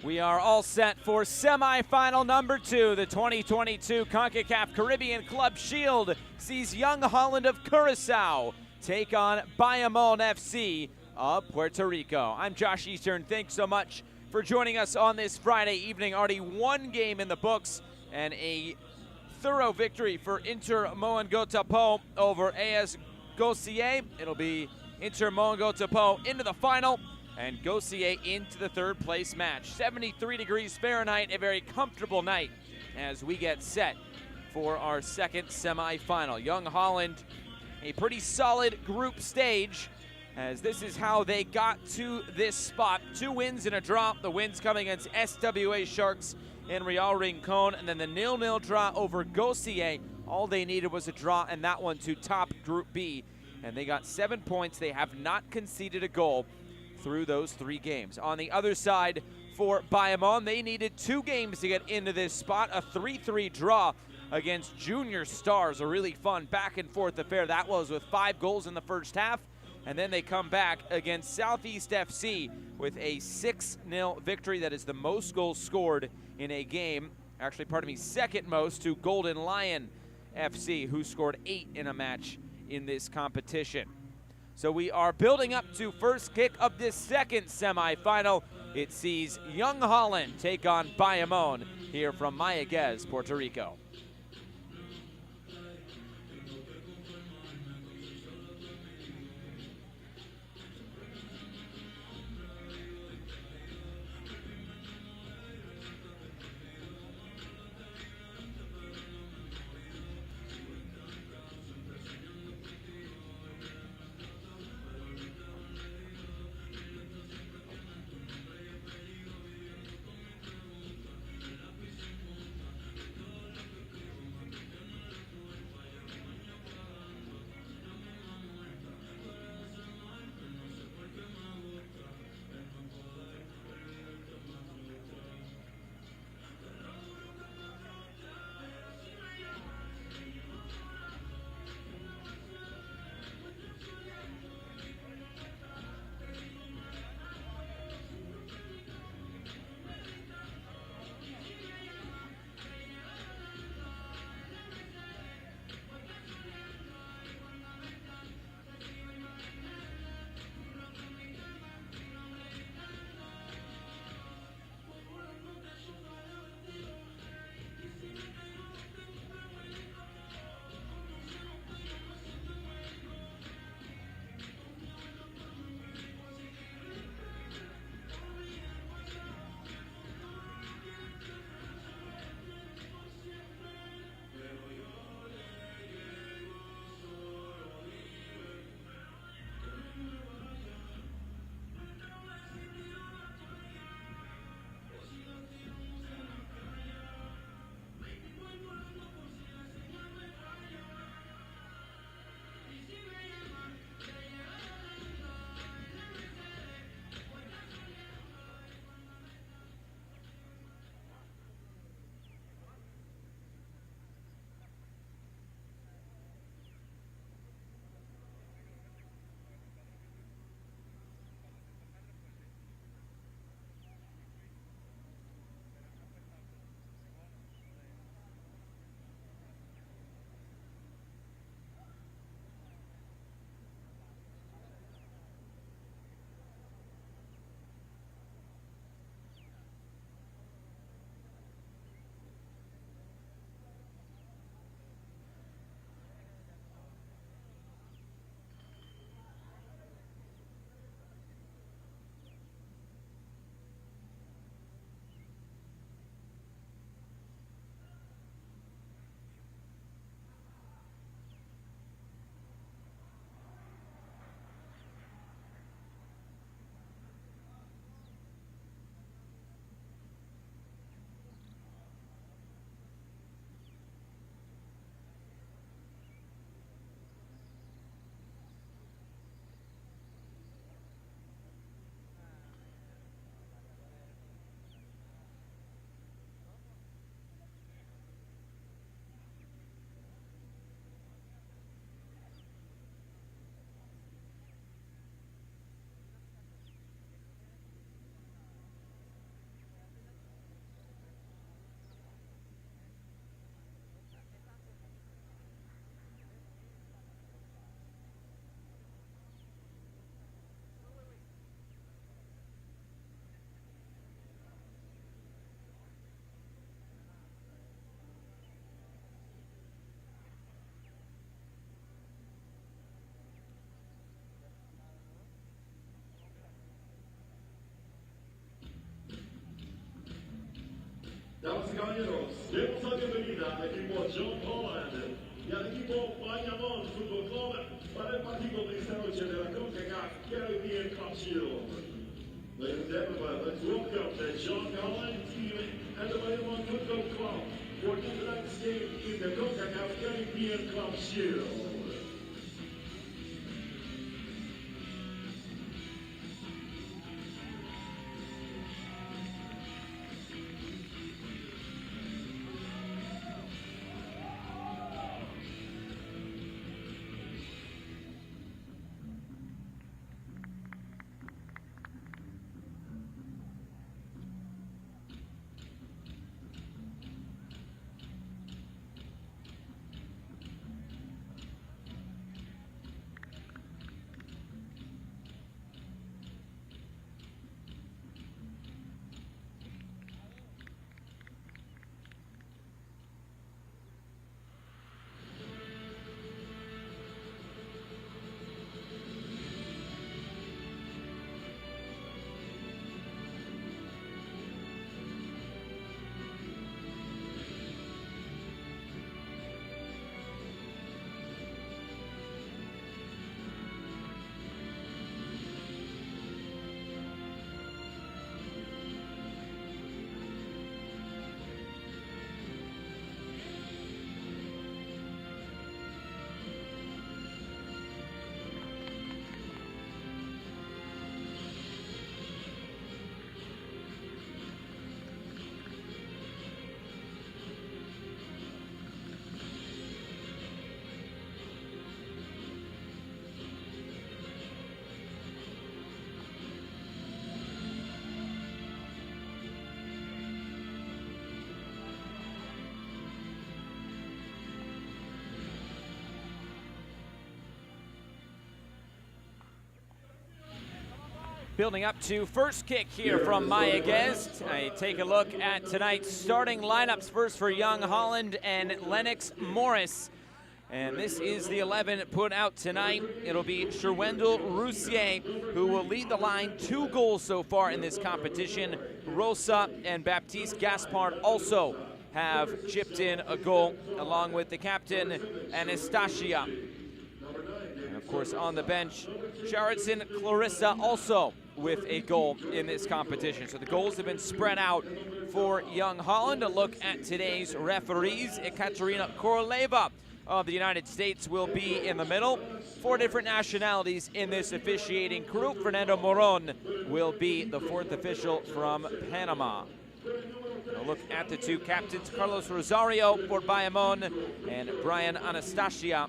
We are all set for semifinal number 2. The 2022 Concacaf Caribbean Club Shield sees Jong Holland of Curacao take on Bayamón FC of Puerto Rico. I'm Josh Eastern. Thanks so much for joining us on this Friday evening. Already one game in the books and a thorough victory for Inter Moengotapo over AS Gosier. It'll be Inter Moengotapo into the final and Gosier into the third place match. 73 degrees Fahrenheit, a very comfortable night as we get set for our second semifinal. Jong Holland, a pretty solid group stage, as this is how they got to this spot. 2 wins and a draw. The wins coming against SWA Sharks and Real Rincon, and then the 0-0 draw over Gosier. All they needed was a draw, and that one to top Group B. And they got 7 points. They have not conceded a goal through those 3 games. On the other side for Bayamón, they needed 2 games to get into this spot. A 3-3 draw against Junior Stars. A really fun back and forth affair that was, with 5 goals in the first half. And then they come back against Southeast FC with a 6-0 victory. That is the most goals scored in a game. Actually, pardon me, second most to Golden Lion FC, who scored 8 in a match in this competition. So we are building up to first kick of this second semifinal. It sees Jong Holland take on Bayamón here from Mayaguez, Puerto Rico. caballeros, demos la bienvenida al equipo Jong Holland y al equipo Bayamón Fútbol Club para el partido de esta noche de la Concacaf Caribbean Cup Shield. Ladies and gentlemen, let's welcome the Jong Holland team and the Bayamón Football Club for tonight's game in the Concacaf Caribbean Cup Shield. Building up to first kick here from Mayaguez. I take a look at tonight's starting lineups. First for Jong Holland and Lennox Morris. And this is the 11 put out tonight. It'll be Sherwendel Roussier, who will lead the line. 2 goals so far in this competition. Rosa and Baptiste Gaspard also have chipped in a goal, along with the captain, Anastasia. And of course, on the bench, Jaredson Clarissa also with a goal in this competition. So the goals have been spread out for Jong Holland. A look at today's referees. Ekaterina Koroleva of the United States will be in the middle. 4 different nationalities in this officiating crew. Fernando Moron will be the 4th official from Panama. A look at the 2 captains, Carlos Rosario for Bayamón and Brian Anastasia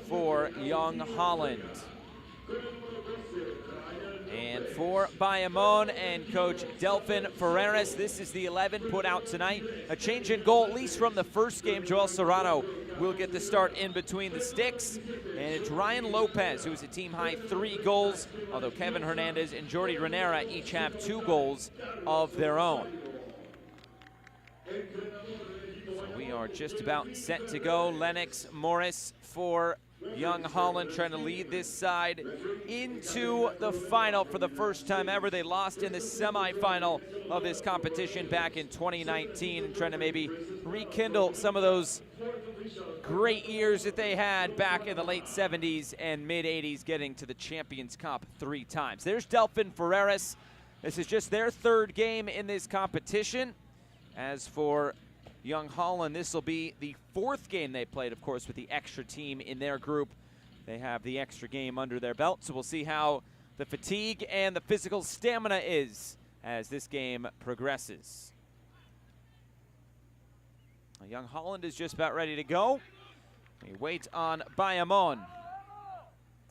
for Jong Holland. And for Bayamón and coach Delfin Ferreras, this is the 11 put out tonight. A change in goal, at least from the first game. Joel Serrano will get the start in between the sticks. And it's Ryan Lopez, who is a team-high 3 goals, although Kevin Hernandez and Jordi Renera each have 2 goals of their own. So we are just about set to go. Lennox Morris for Jong Holland trying to lead this side into the final for the first time ever. They lost in the semifinal of this competition back in 2019, and trying to maybe rekindle some of those great years that they had back in the late 70s and mid 80s, getting to the Champions Cup 3 times. There's Delfin Ferreras. This is just their 3rd game in this competition. As for Jong Holland, this will be the 4th game they played, of course, with the extra team in their group. They have the extra game under their belt, so we'll see how the fatigue and the physical stamina is as this game progresses. Jong Holland is just about ready to go. We wait on Bayamón.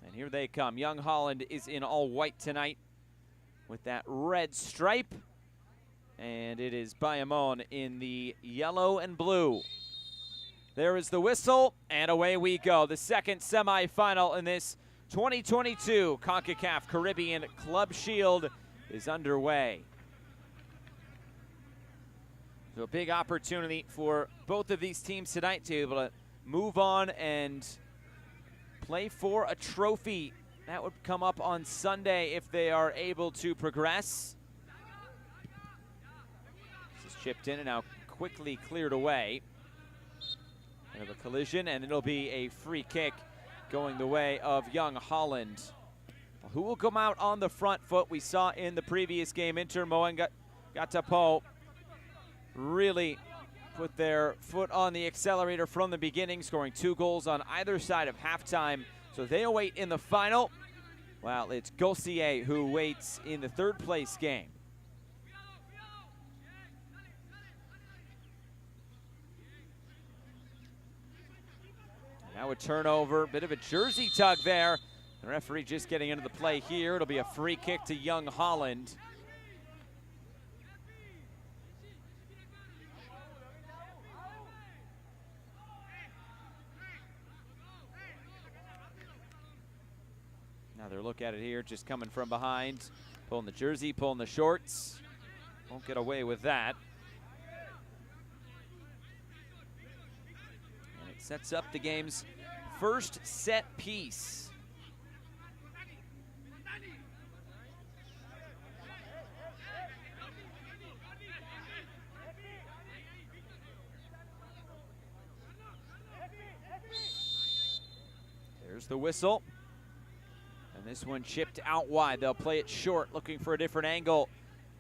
And here they come. Jong Holland is in all white tonight with that red stripe. And it is Bayamón in the yellow and blue. There is the whistle, and away we go. The 2nd semifinal in this 2022 Concacaf Caribbean Club Shield is underway. So a big opportunity for both of these teams tonight to be able to move on and play for a trophy. That would come up on Sunday if they are able to progress. Chipped in, and now quickly cleared away. Kind of a collision, and it'll be a free kick going the way of Young Holland. Who will come out on the front foot? We saw in the previous game, Inter Moenggatapo really put their foot on the accelerator from the beginning, scoring 2 goals on either side of halftime. So they await in the final. Well, it's Gossier who waits in the 3rd place game. Now a turnover, bit of a jersey tug there. The referee just getting into the play here. It'll be a free kick to Young Holland. Another look at it here, just coming from behind. Pulling the jersey, pulling the shorts. Won't get away with that. And it sets up the game's first set piece. There's the whistle. And this one chipped out wide. They'll play it short, looking for a different angle.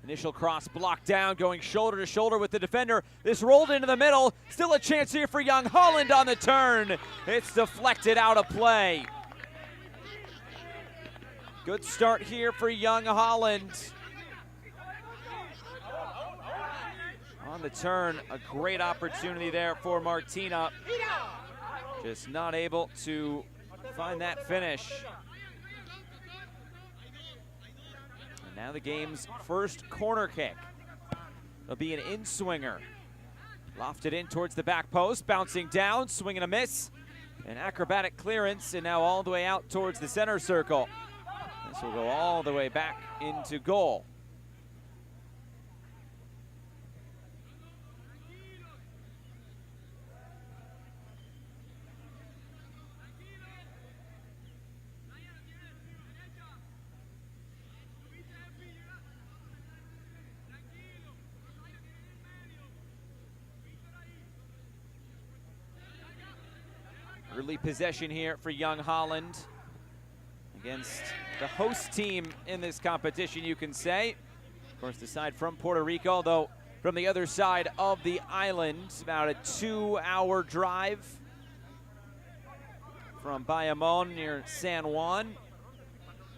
Initial cross blocked down, going shoulder to shoulder with the defender. This rolled into the middle. Still a chance here for Young Holland on the turn. It's deflected out of play. Good start here for Young Holland. On the turn, a great opportunity there for Martina. Just not able to find that finish. And now the game's first corner kick. It'll be an in-swinger. Lofted in towards the back post, bouncing down, swing and a miss. An acrobatic clearance, and now all the way out towards the center circle. This will go all the way back into goal. Early possession here for Young Holland against the host team in this competition, you can say. Of course, the side from Puerto Rico, though from the other side of the island, about a 2-hour drive from Bayamón near San Juan,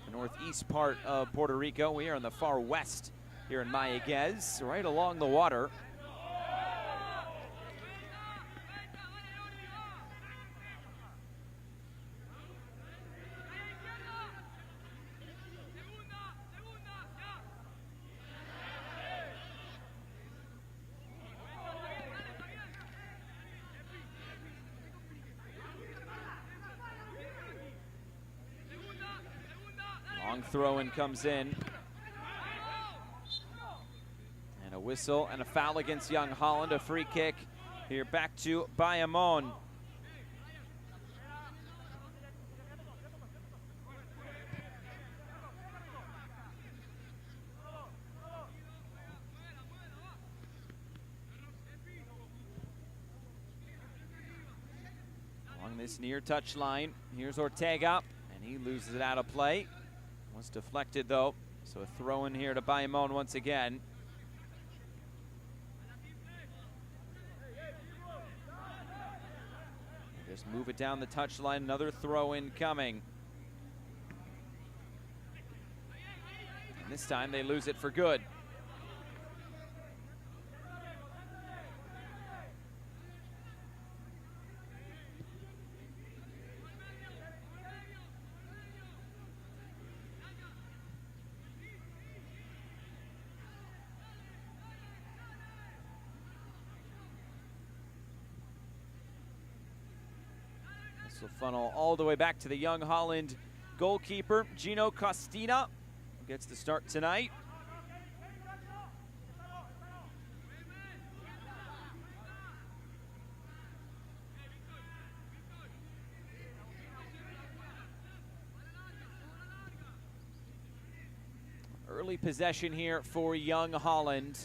the northeast part of Puerto Rico. We are in the far west here in Mayaguez, right along the water. Long throw-in comes in. And a whistle and a foul against Young Holland. A free kick here back to Bayamón. Along this near touch line, here's Ortega, and he loses it out of play. Was deflected though, so a throw in here to Bayamón once again. Just move it down the touchline, another throw in coming. And this time they lose it for good. Will funnel all the way back to the Young Holland goalkeeper, Gino Costina, who gets the start tonight. Early possession here for Young Holland.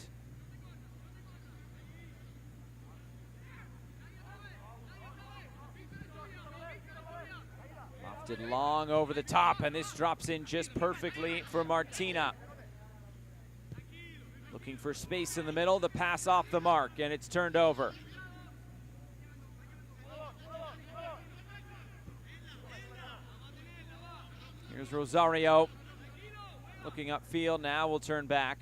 Lofted long over the top, and this drops in just perfectly for Martina. Looking for space in the middle, the pass off the mark, and it's turned over. Here's Rosario. Looking upfield now, will turn back.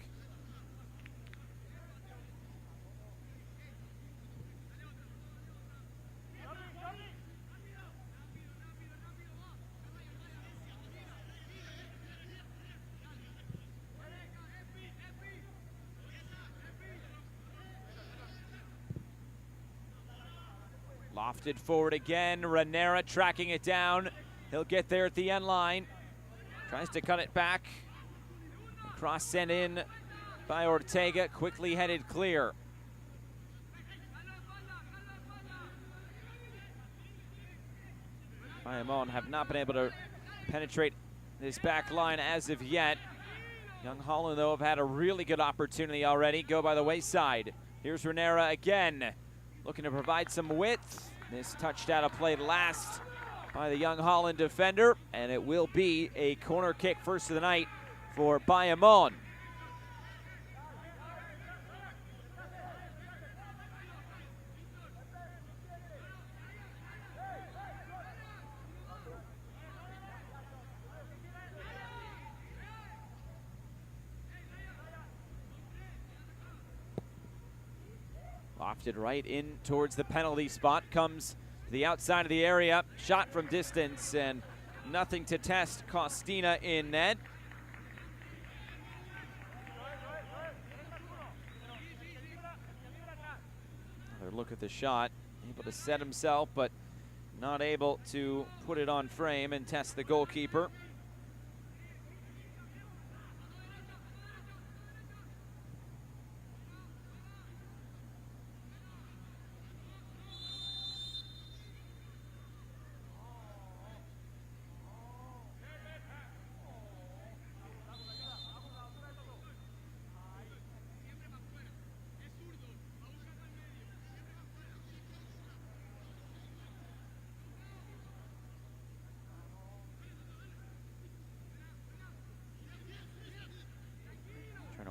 Lofted forward again, Renera tracking it down. He'll get there at the end line. Tries to cut it back. Cross sent in by Ortega, quickly headed clear. Bayamón have not been able to penetrate this back line as of yet. Jong Holland, though, have had a really good opportunity already. Go by the wayside. Here's Renera again, looking to provide some width. This touched out of play last by the Jong Holland defender, and it will be a corner kick first of the night for Bayamón. Lofted right in towards the penalty spot, comes to the outside of the area, shot from distance, and nothing to test Costina in net. Another look at the shot, able to set himself, but not able to put it on frame and test the goalkeeper.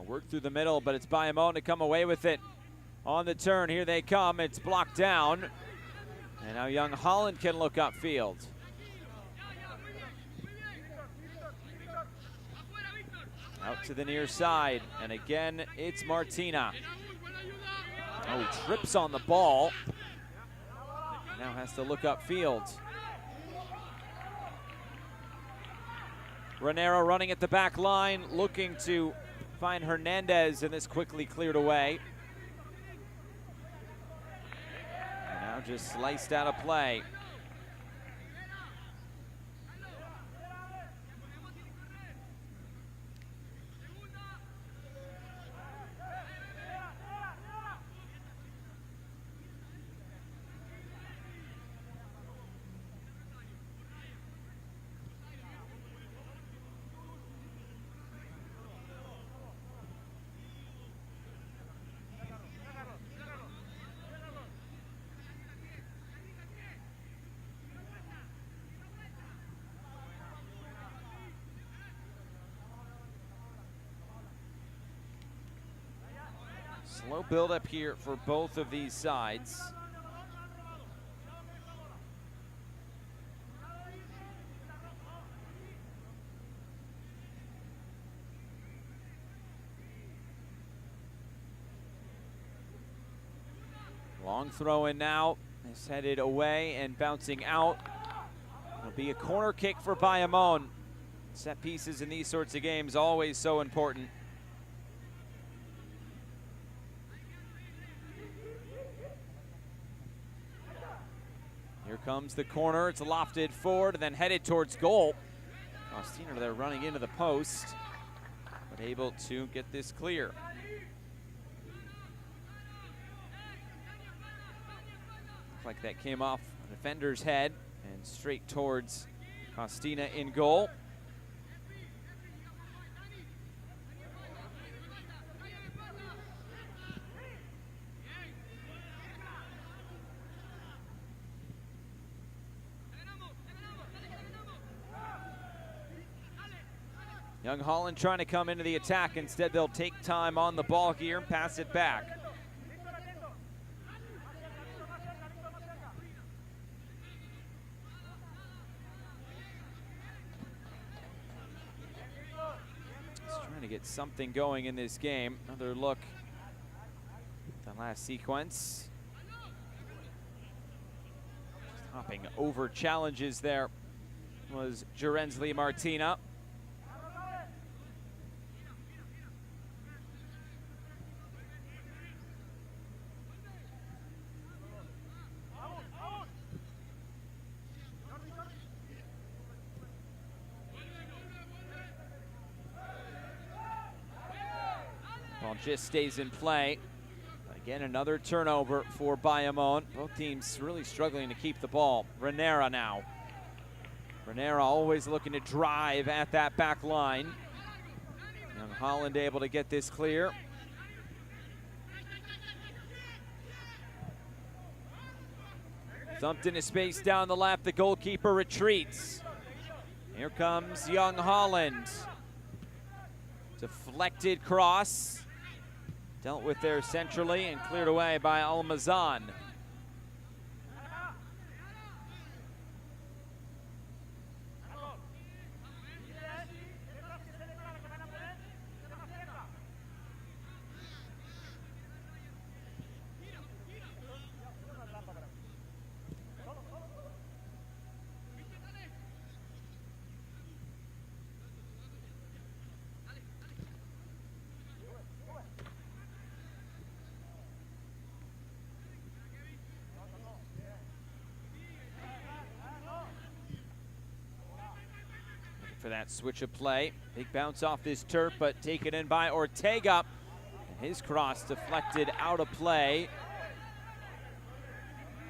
Work through the middle, but it's Bayamón to come away with it on the turn. Here they come. It's blocked down. And now Jong Holland can look upfield. Out to the near side. And again, it's Martina. Oh, he trips on the ball. Now has to look upfield. Renera running at the back line, looking to find Hernandez, and this quickly cleared away. And now just sliced out of play. Slow build up here for both of these sides. Long throw in now. It's headed away and bouncing out. It'll be a corner kick for Bayamón. Set pieces in these sorts of games always so important. Here comes the corner. It's lofted forward and then headed towards goal. Costina there running into the post, but able to get this clear. Looks like that came off the defender's head and straight towards Costina in goal. Young Holland trying to come into the attack. Instead, they'll take time on the ball here and pass it back. Just trying to get something going in this game. Another look at the last sequence. Just hopping over challenges there was Jerenzli Martina. Ball just stays in play. Again, another turnover for Bayamón. Both teams really struggling to keep the ball. Renera now. Renera always looking to drive at that back line. Young Holland able to get this clear. Thumped into space down the left. The goalkeeper retreats. Here comes Young Holland. Deflected cross. Dealt with there centrally and cleared away by Almazan. For that switch of play. Big bounce off this turf, but taken in by Ortega. And his cross deflected out of play.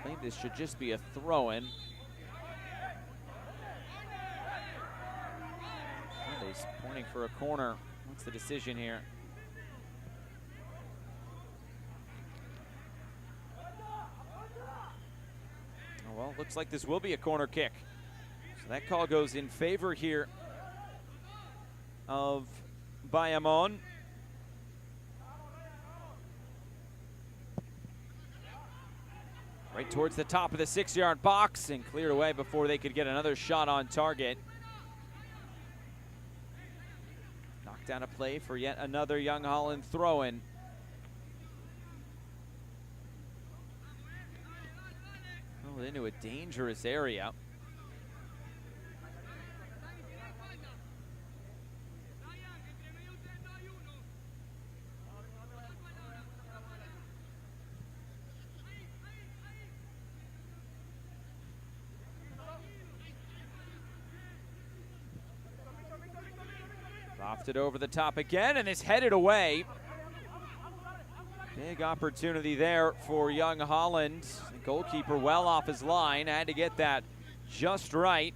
I think this should just be a throw-in. He's pointing for a corner. What's the decision here? Oh, well, looks like this will be a corner kick. So that call goes in favor here of Bayamón. Right towards the top of the 6-yard box and cleared away before they could get another shot on target. Knocked down a play for yet another Young Holland throw-in. Oh, into a dangerous area. Lofted over the top again, and it's headed away. Big opportunity there for Young Holland. The goalkeeper well off his line, had to get that just right.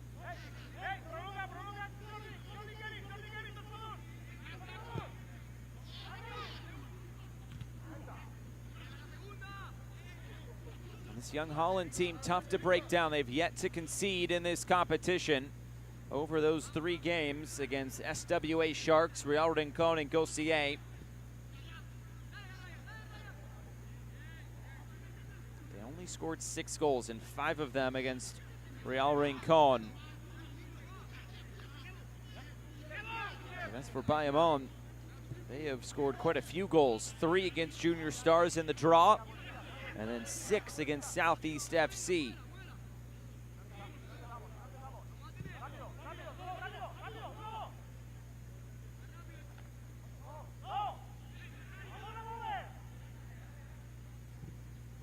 This Young Holland team, tough to break down. They've yet to concede in this competition. Over those 3 games against SWA Sharks, Real Rincon, and Gosier. They only scored 6 goals, and 5 of them against Real Rincon. And as for Bayamón, they have scored quite a few goals. 3 against Junior Stars in the draw, and then 6 against Southeast FC.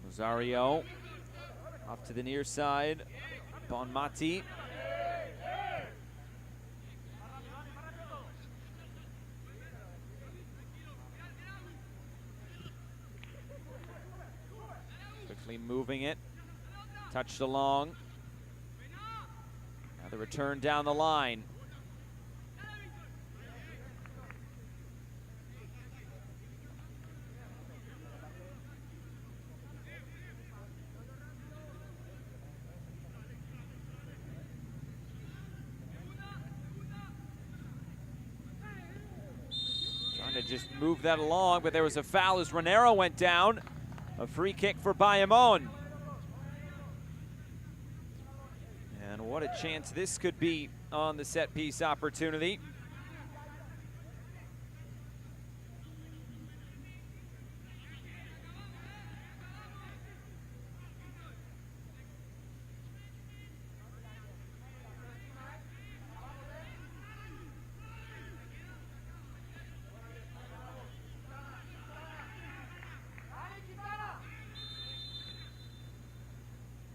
Rosario off to the near side. Bonmati. Quickly moving it. Touched along. Now the return down the line. just move that along, but there was a foul as Renero went down. A free kick for Bayamón. And what a chance this could be on the set piece opportunity.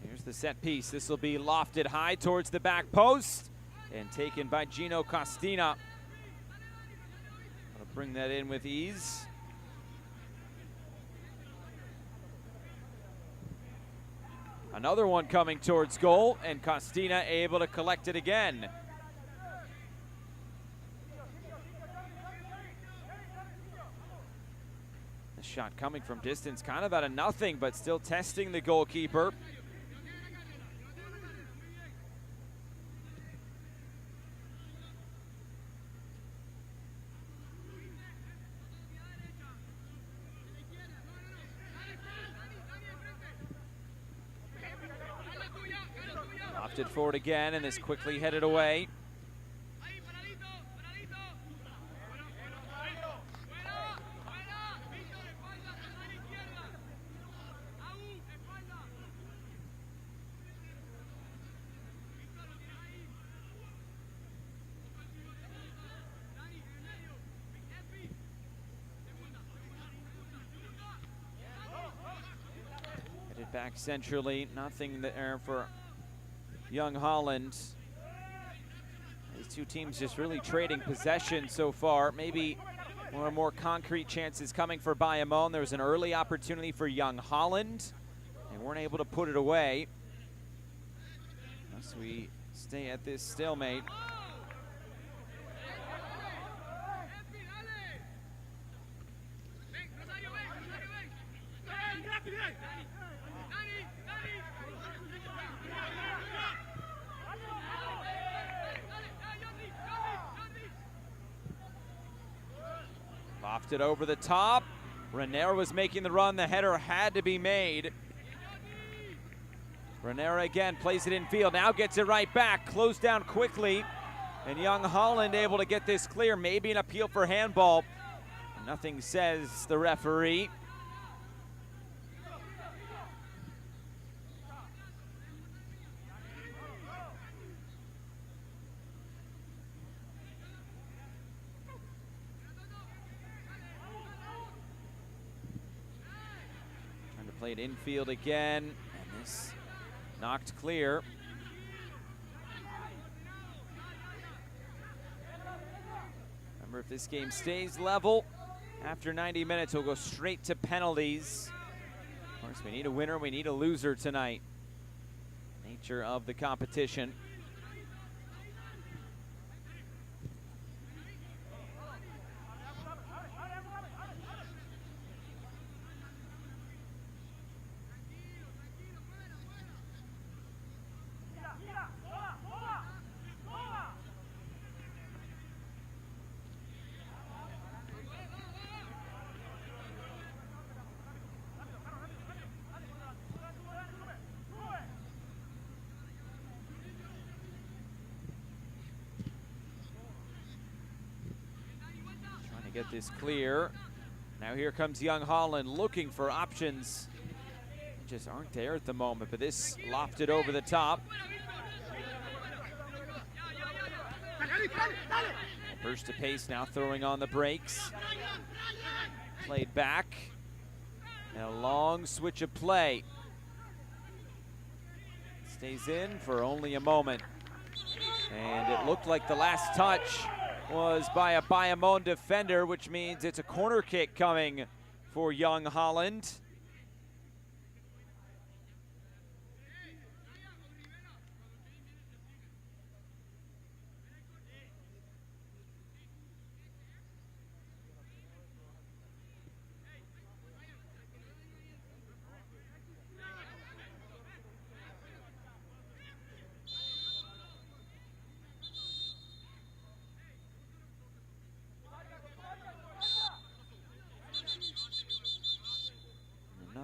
Here's the set piece. This will be lofted high towards the back post and taken by Gino Costina. Gonna bring that in with ease. Another one coming towards goal, and Costina able to collect it again. The shot coming from distance, kind of out of nothing, but still testing the goalkeeper. Lofted forward again, and is quickly headed away. Headed back centrally, nothing there for Jong Holland. These two teams just really trading possession so far. Maybe one of the more concrete chances coming for Bayamón. There was an early opportunity for Jong Holland. They weren't able to put it away. Unless we stay at this stalemate. Lofted over the top. Renero was making the run. The header had to be made. Renero again plays it in field. Now gets it right back. Closed down quickly. And Jong Holland able to get this clear. Maybe an appeal for handball. Nothing says the referee. Played infield again, and this knocked clear. Remember, if this game stays level, after 90 minutes, we'll go straight to penalties. Of course, we need a winner, we need a loser tonight. Nature of the competition. Get this clear. Now here comes Jong Holland looking for options. Just aren't there at the moment, but this lofted over the top. Burst of pace now, throwing on the brakes. Played back. And a long switch of play. Stays in for only a moment. And it looked like the last touch was by a Bayamón defender, which means it's a corner kick coming for Jong Holland.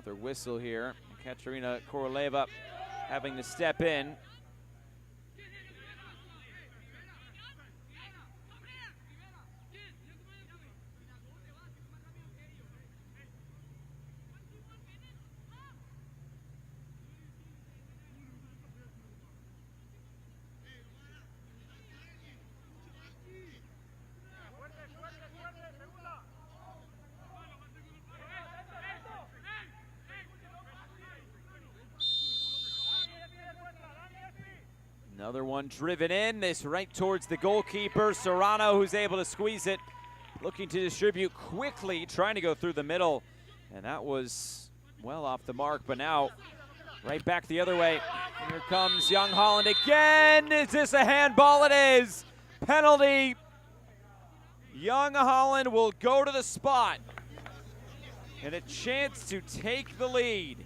Another whistle here. Katerina Koroleva having to step in. Another one driven in, this right towards the goalkeeper, Serrano, who's able to squeeze it, looking to distribute quickly, trying to go through the middle, and that was well off the mark, but now right back the other way. Here comes Jong Holland again. Is this a handball? It is. Penalty. Jong Holland will go to the spot, and a chance to take the lead.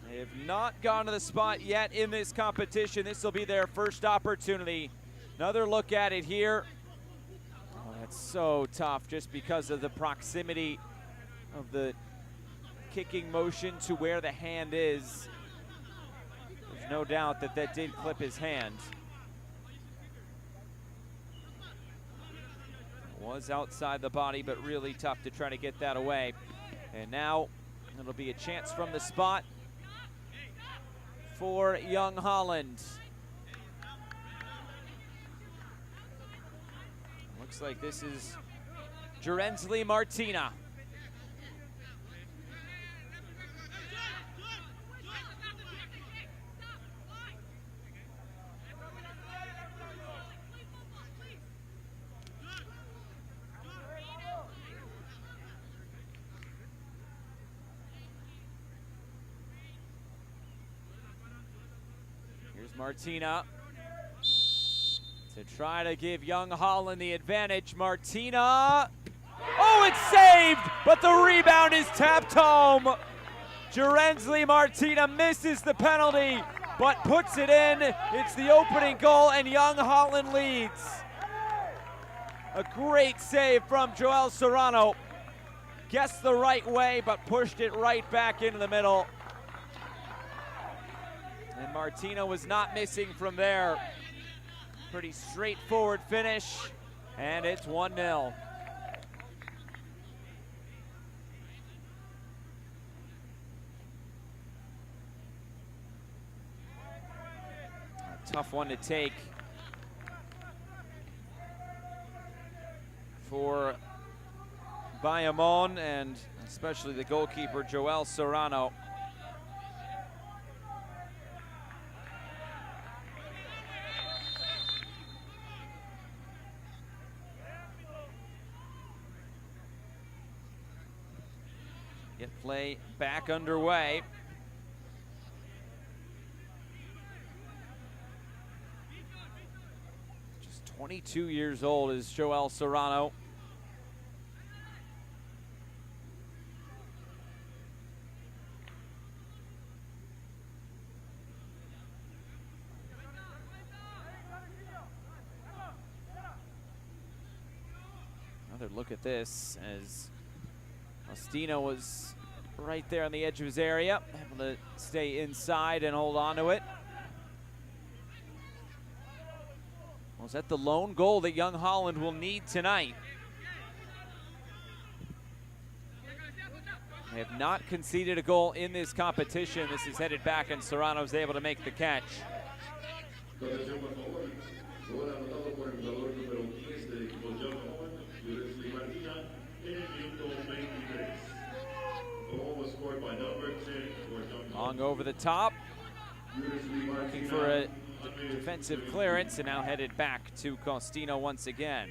They have not gone to the spot yet in this competition. This will be their first opportunity. Another look at it here. Oh, that's so tough just because of the proximity of the kicking motion to where the hand is. There's no doubt that that did clip his hand. It was outside the body, but really tough to try to get that away. And now it'll be a chance from the spot for Jong Holland. Looks like this is Jerensly Martina. Martina to try to give Jong Holland the advantage. Martina, oh, it's saved, but the rebound is tapped home. Jerensly Martina misses the penalty, but puts it in. It's the opening goal, and Jong Holland leads. A great save from Joel Serrano. Guessed the right way, but pushed it right back into the middle. And Martina was not missing from there. Pretty straightforward finish, and it's 1-0. A tough one to take for Bayamón, and especially the goalkeeper, Joel Serrano. Get play back underway. Just 22 years old is Joel Serrano. Another look at this as Ostino was right there on the edge of his area, able to stay inside and hold on to it. Was that the lone goal that Jong Holland will need tonight? They have not conceded a goal in this competition. This is headed back, and Serrano's able to make the catch. Long over the top, looking for a defensive clearance, and now headed back to Costino once again.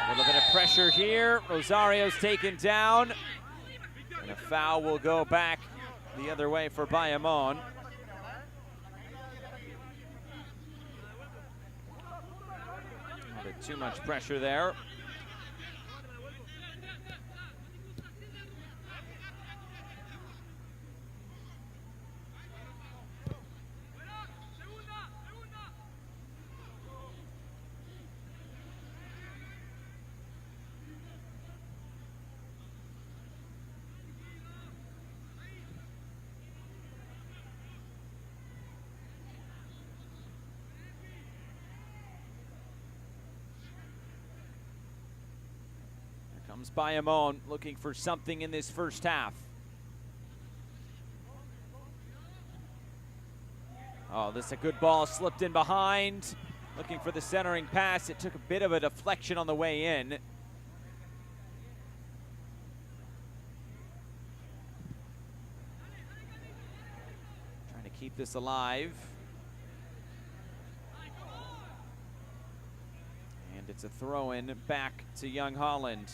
A little bit of pressure here. Rosario's taken down, and a foul will go back the other way for Bayamón. A bit too much pressure there. Comes Bayamón looking for something in this first half. Oh, this is a good ball, slipped in behind. Looking for the centering pass. It took a bit of a deflection on the way in. Trying to keep this alive. And it's a throw-in back to Jong Holland.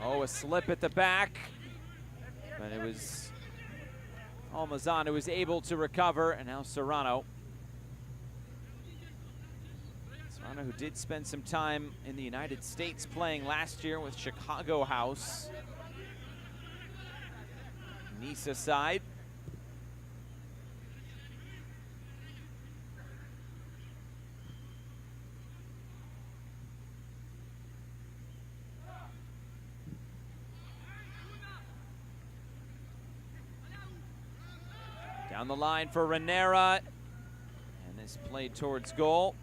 Oh, a slip at the back, but it was Almazan who was able to recover, and now Serrano. Serrano, who did spend some time in the United States playing last year with Chicago House. Nisa side. Down the line for Renera, and this played towards goal.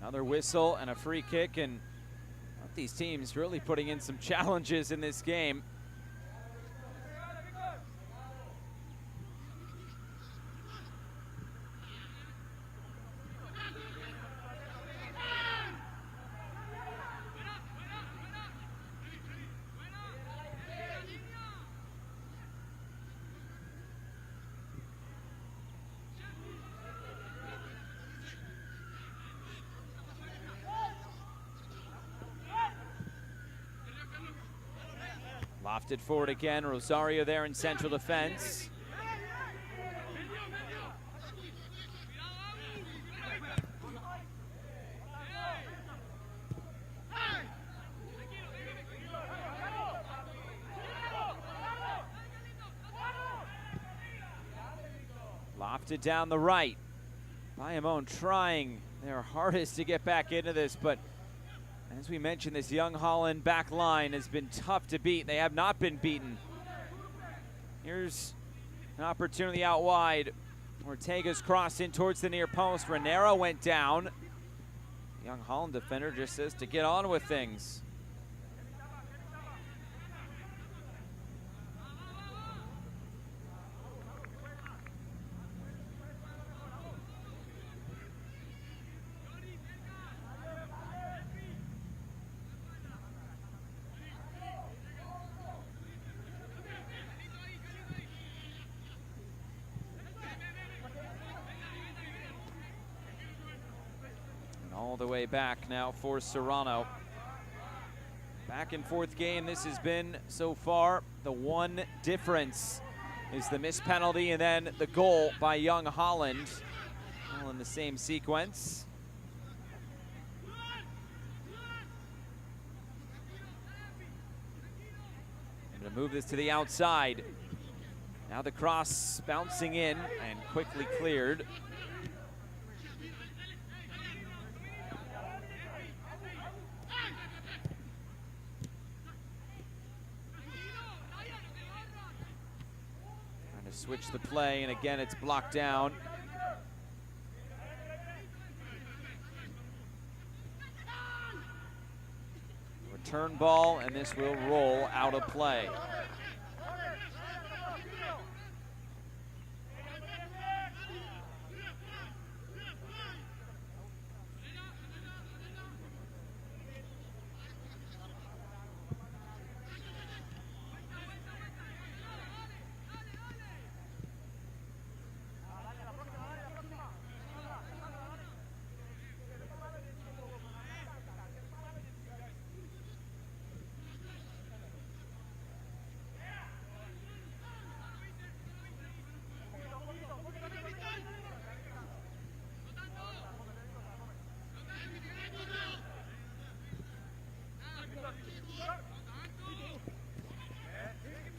Another whistle and a free kick, and both these teams really putting in some challenges in this game. Lofted forward again, Rosario there in central defense. Lofted down the right. Bayamón trying their hardest to get back into this, but as we mentioned, this Jong Holland back line has been tough to beat. They have not been beaten. Here's an opportunity out wide. Ortega's crossed in towards the near post. Renera went down. Jong Holland defender just says to get on with things. All the way back now for Serrano. Back and forth game this has been so far. The one difference is the missed penalty and then the goal by Jong Holland. All in the same sequence. And to move this to the outside. Now the cross bouncing in and quickly cleared. Trying to switch the play, and again it's blocked down. Return ball, and this will roll out of play.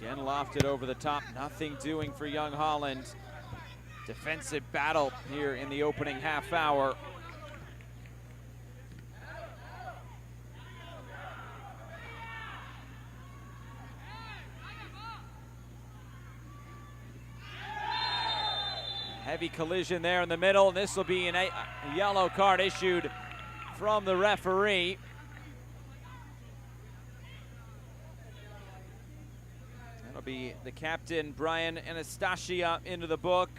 Again lofted over the top, nothing doing for Young Holland. Defensive battle here in the opening half hour. Heavy collision there in the middle, and this will be a yellow card issued from the referee. That'll be the captain, Brian Anastasia, into the book.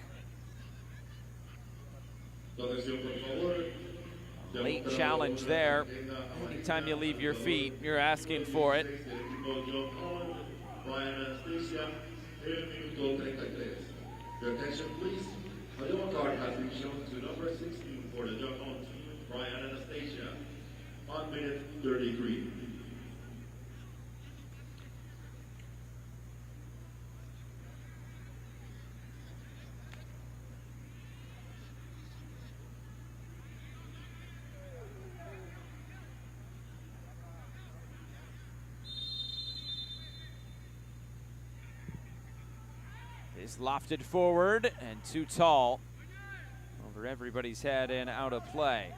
Late challenge there. Anytime you leave your feet, you're asking for it. Your attention, please. A yellow card has been shown to number 16 for the Jong Holland team, Brian Anastasia, on minute 33. Is lofted forward and too tall. Over everybody's head and out of play.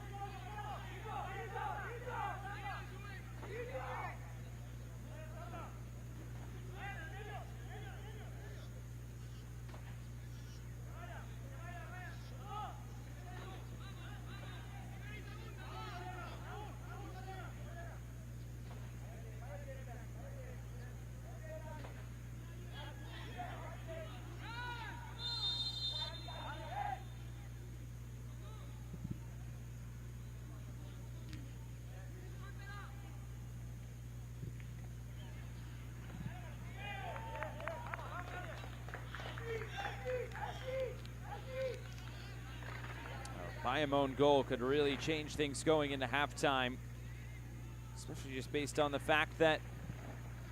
Bayamón goal could really change things going into halftime, especially just based on the fact that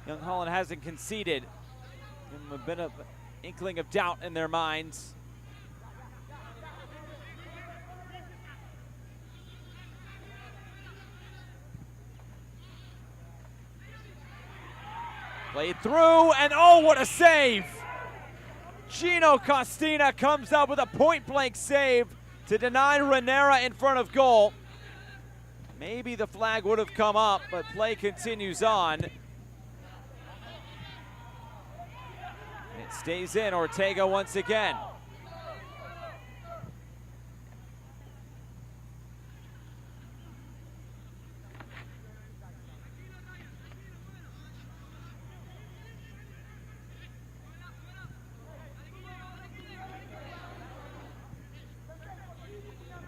Young Holland hasn't conceded. A bit of inkling of doubt in their minds. Played through, and oh, what a save! Gino Costina comes up with a point-blank save to deny Renera in front of goal. Maybe the flag would have come up, but play continues on. It stays in, Ortega once again.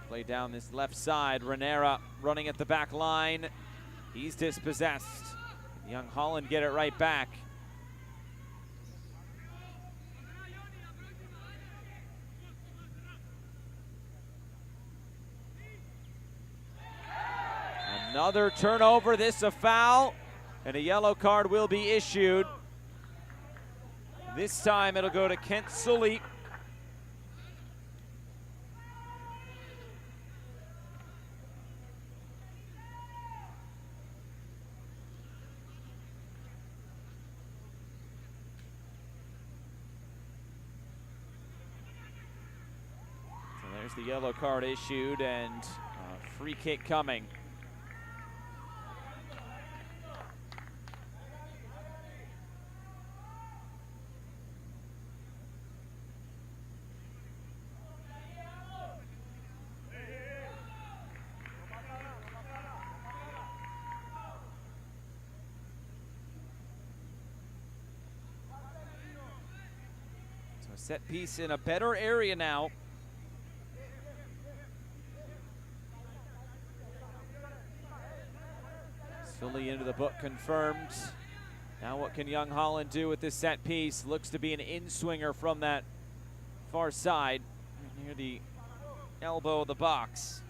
Play down this left side. Renera running at the back line. He's dispossessed. Young Holland get it right back. Another turnover. This a foul, and a yellow card will be issued. This time it'll go to Kent Sully. There's the yellow card issued and free kick coming. So set piece in a better area now. Fully into the book confirmed. Now what can Young Holland do with this set piece? Looks to be an in-swinger from that far side near the elbow of the box.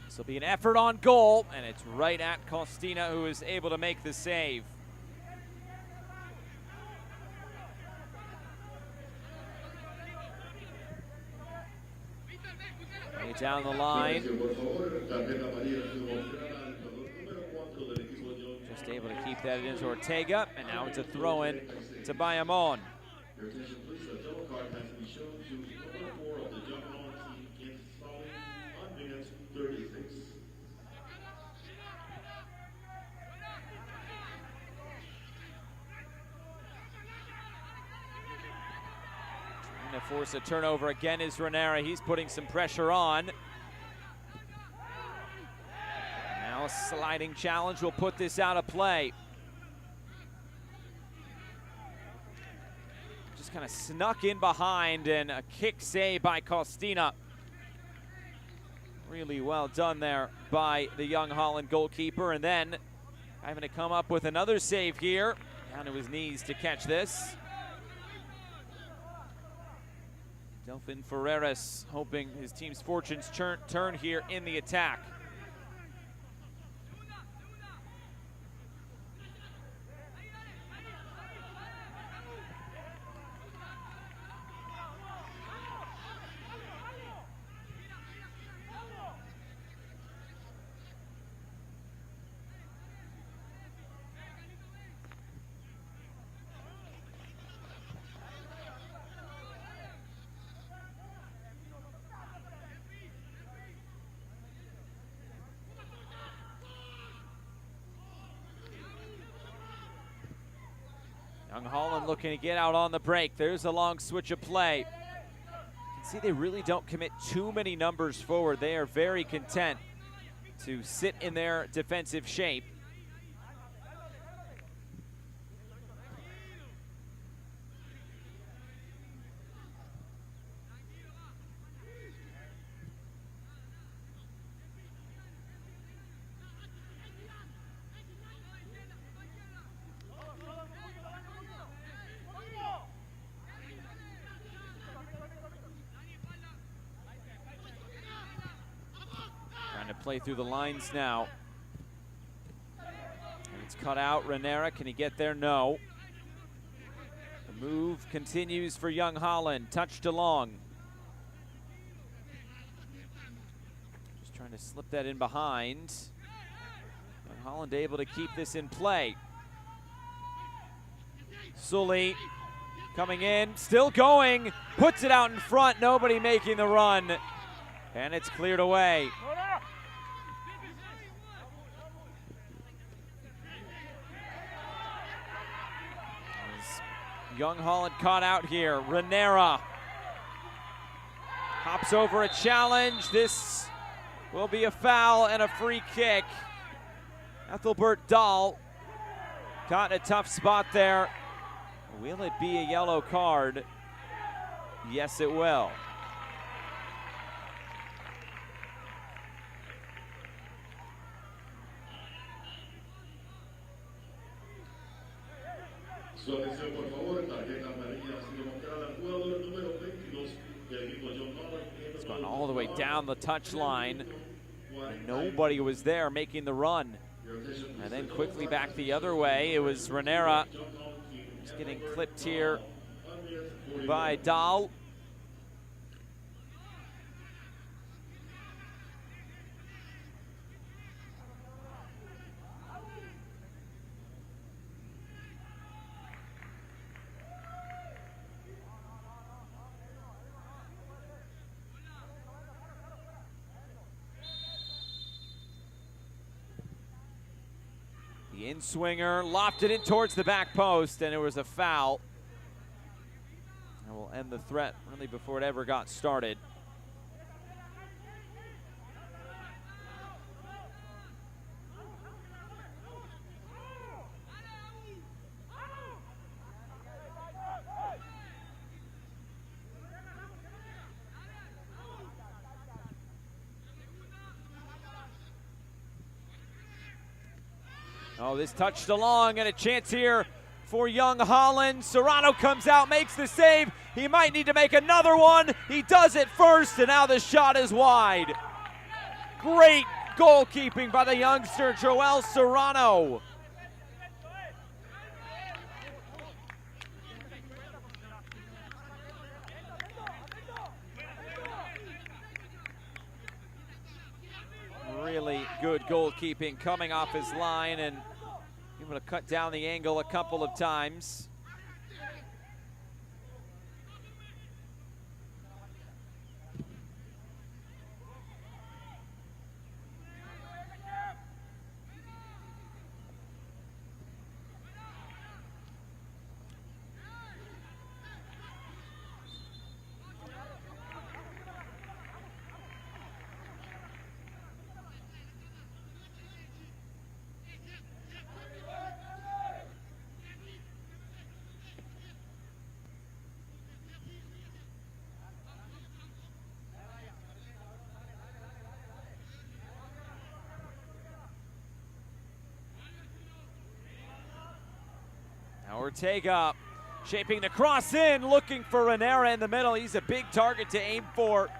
This will be an effort on goal, and it's right at Costina, who is able to make the save. Down the line. Just able to keep that into Ortega, and now it's a throw-in to Bayamón. Your attention, please. A yellow card has been shown to number 4 of the Jong Holland team in foul on minute 36. To force a turnover again is Renera. He's putting some pressure on. Now a sliding challenge will put this out of play. Just kind of snuck in behind, and a kick save by Costina. Really well done there by the Young Holland goalkeeper, and then having to come up with another save here. Down to his knees to catch this. Delfin Ferreras hoping his team's fortunes turn here in the attack. Young Holland looking to get out on the break. There's a long switch of play. You can see they really don't commit too many numbers forward. They are very content to sit in their defensive shape. Play through the lines now. And it's cut out. Renera, can he get there? No. The move continues for Young Holland. Touched along. Just trying to slip that in behind. Young Holland able to keep this in play. Sully coming in, still going, puts it out in front, nobody making the run. And it's cleared away. Young Holland caught out here. Renera hops over a challenge. This will be a foul and a free kick. Ethelbert Dahl caught in a tough spot there. Will it be a yellow card? Yes, it will. Su atención, por favor, tarjeta amarilla ha sido mostrada al jugador número 22 del equipo Jong Holland. It's gone all the way down the touch line, and nobody was there making the run. And then quickly back the other way, it was Renera. Just getting clipped here by Dahl. The in-swinger lofted it towards the back post, and it was a foul. And will end the threat really before it ever got started. Oh, this touched along, and a chance here for Young Holland. Serrano comes out, makes the save. He might need to make another one. He does it first, and now the shot is wide. Great goalkeeping by the youngster, Joel Serrano. Really good goalkeeping coming off his line and able to cut down the angle a couple of times. Ortega shaping the cross in, looking for Renera in the middle. He's a big target to aim for.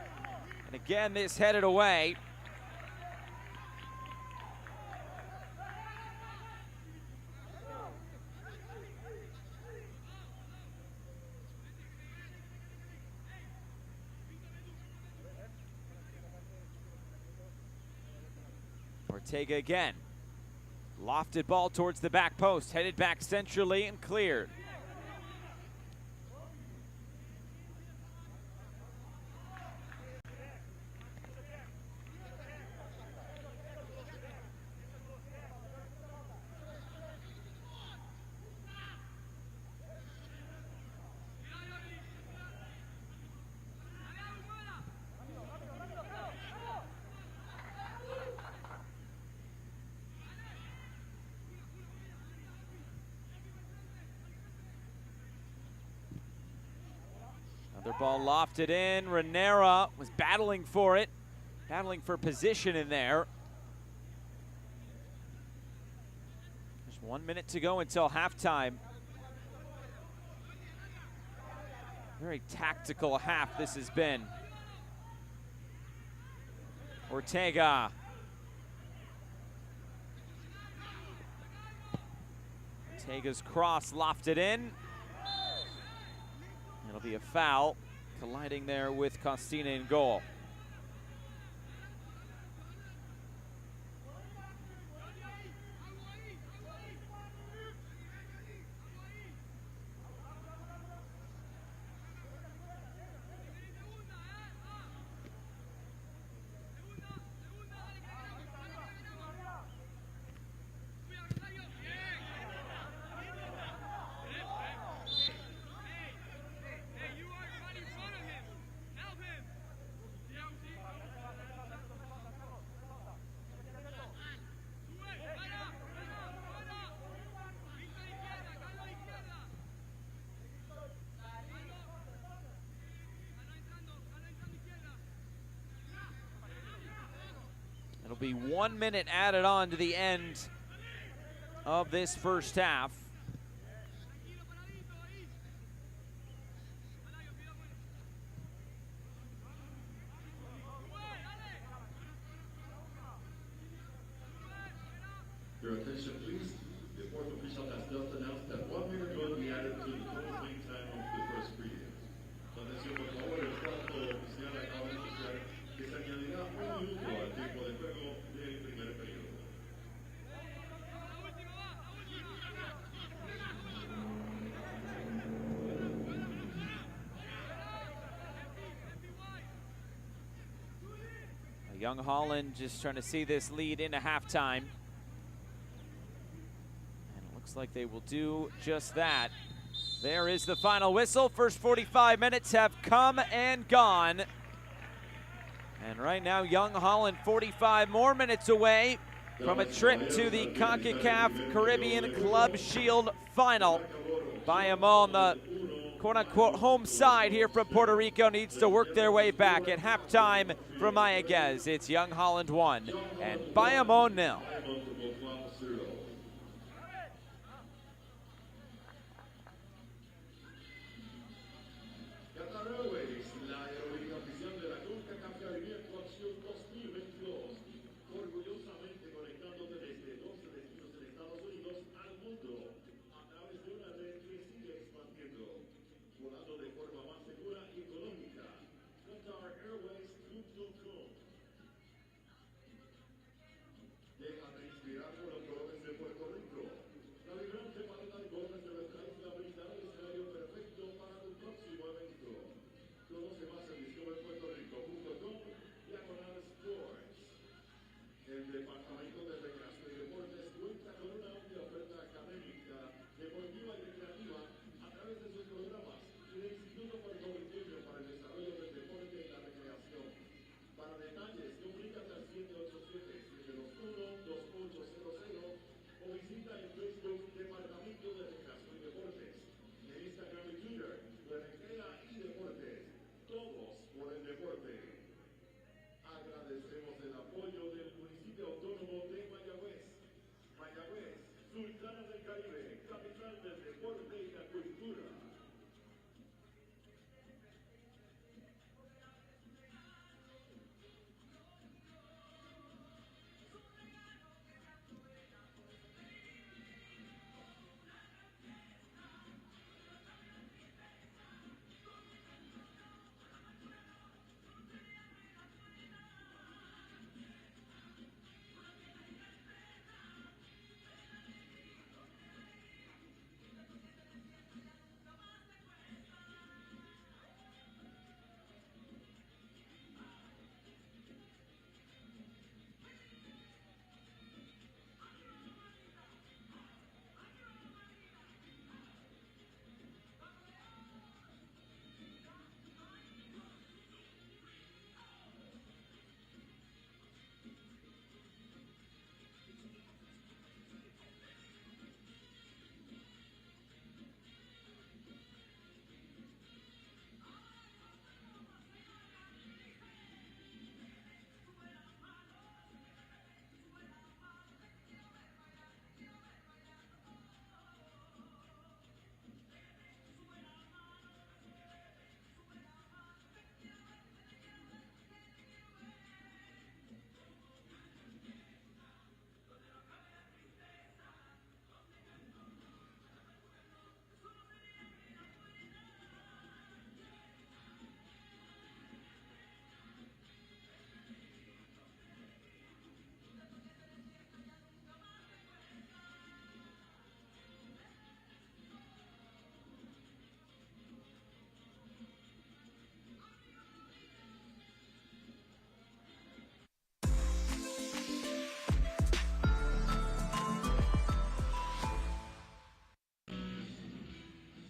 And again, this headed away. Ortega again. Lofted ball towards the back post, headed back centrally and cleared. Another ball lofted in. Renera was battling for it, battling for position in there. There's 1 minute to go until halftime. Very tactical half this has been. Ortega. Ortega's cross lofted in. It'll be a foul, colliding there with Costina in goal. It'll be 1 minute added on to the end of this first half. Your attention, please. The fourth official has just announced that 1 minute will be added to the total playing time of the first period. Atención, por favor, el cuarto oficial acaba de anunciar que se añadirá 1 minuto al tiempo de juego del primer periodo. Young Holland just trying to see this lead into halftime. Looks like they will do just that. There is the final whistle. First 45 minutes have come and gone. And right now, Young Holland 45 more minutes away from a trip to the Concacaf Caribbean Club Shield Final. Bayamón, the quote-unquote home side here from Puerto Rico, needs to work their way back. At halftime for Mayaguez, it's Young Holland 1 and Bayamón 0. La aerolínea oficial de la Concacaf Caribbean Club Shield 2022, orgullosamente conectándote desde 12 destinos en Estados Unidos al mundo a través de una red que sigue expandiendo, volando de forma más segura y económica. QatarAirways.com. Déjate inspirar por los colores de Puerto Rico. La vibrante paleta de colores de nuestra isla brindará el escenario perfecto para tu próximo evento. Conoce más en discoverpuertorico.com/sports. El Departamento de Recreación y Deportes cuenta con una amplia oferta académica, deportiva y recreativa a través de sus programas y del Instituto Puertorriqueño para el Desarrollo del Deporte y la Recreación. Para detalles, comunícate al 787-721-2800 o visita en Facebook Departamento de Recreación y Deportes, en Instagram y Twitter, de Recrea y Deportes. Todos por el deporte. Agradecemos el apoyo del municipio autónomo de Mayaguez. Mayaguez, Sultana del Caribe, capital del deporte y la cultura.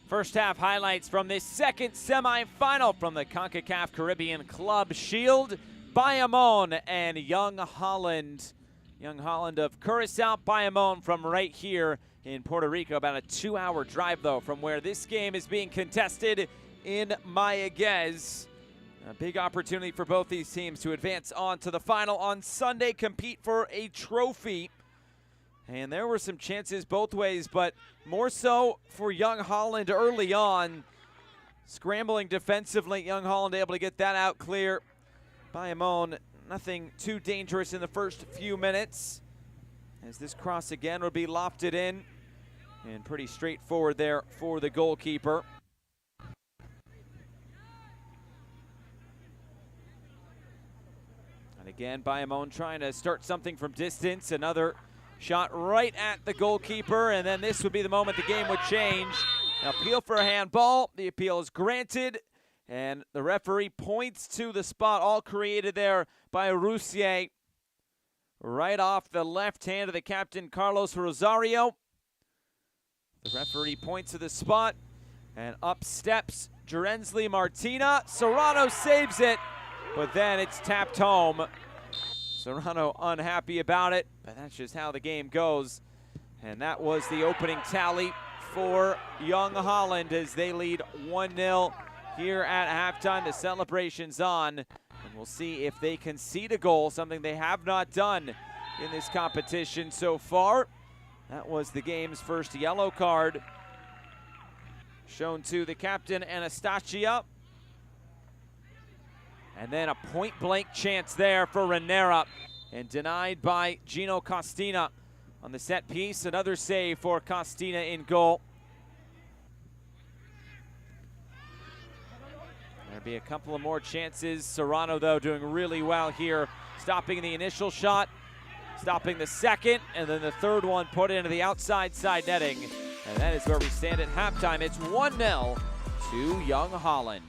First half highlights from this second semifinal from the Concacaf Caribbean Club Shield. Bayamón and Young Holland. Young Holland of Curacao, Bayamón from right here in Puerto Rico. About a 2-hour drive, though, from where this game is being contested in Mayaguez. A big opportunity for both these teams to advance on to the final on Sunday, compete for a trophy. And there were some chances both ways, but more so for Young Holland early on. Scrambling defensively, Young Holland able to get that out clear. Bayamón, nothing too dangerous in the first few minutes, as this cross again would be lofted in. And pretty straightforward there for the goalkeeper. And again, Bayamón trying to start something from distance. Another shot right at the goalkeeper, and then this would be the moment the game would change. An appeal for a handball. The appeal is granted, and the referee points to the spot all created there by Roussier. Right off the left hand of the captain, Carlos Rosario. The referee points to the spot, and up steps Jerensly Martina. Serrano saves it, but then it's tapped home. Serrano unhappy about it, but that's just how the game goes. And that was the opening tally for Young Holland as they lead 1-0 here at halftime. The celebration's on, and we'll see if they concede a goal, something they have not done in this competition so far. That was the game's first yellow card shown to the captain, Anastasia. And then a point-blank chance there for Renera, and denied by Gino Costina on the set piece. Another save for Costina in goal. There'll be a couple of more chances. Serrano, though, doing really well here, stopping the initial shot, stopping the second, and then the third one put into the outside side netting. And that is where we stand at halftime. It's 1-0 to Young Holland.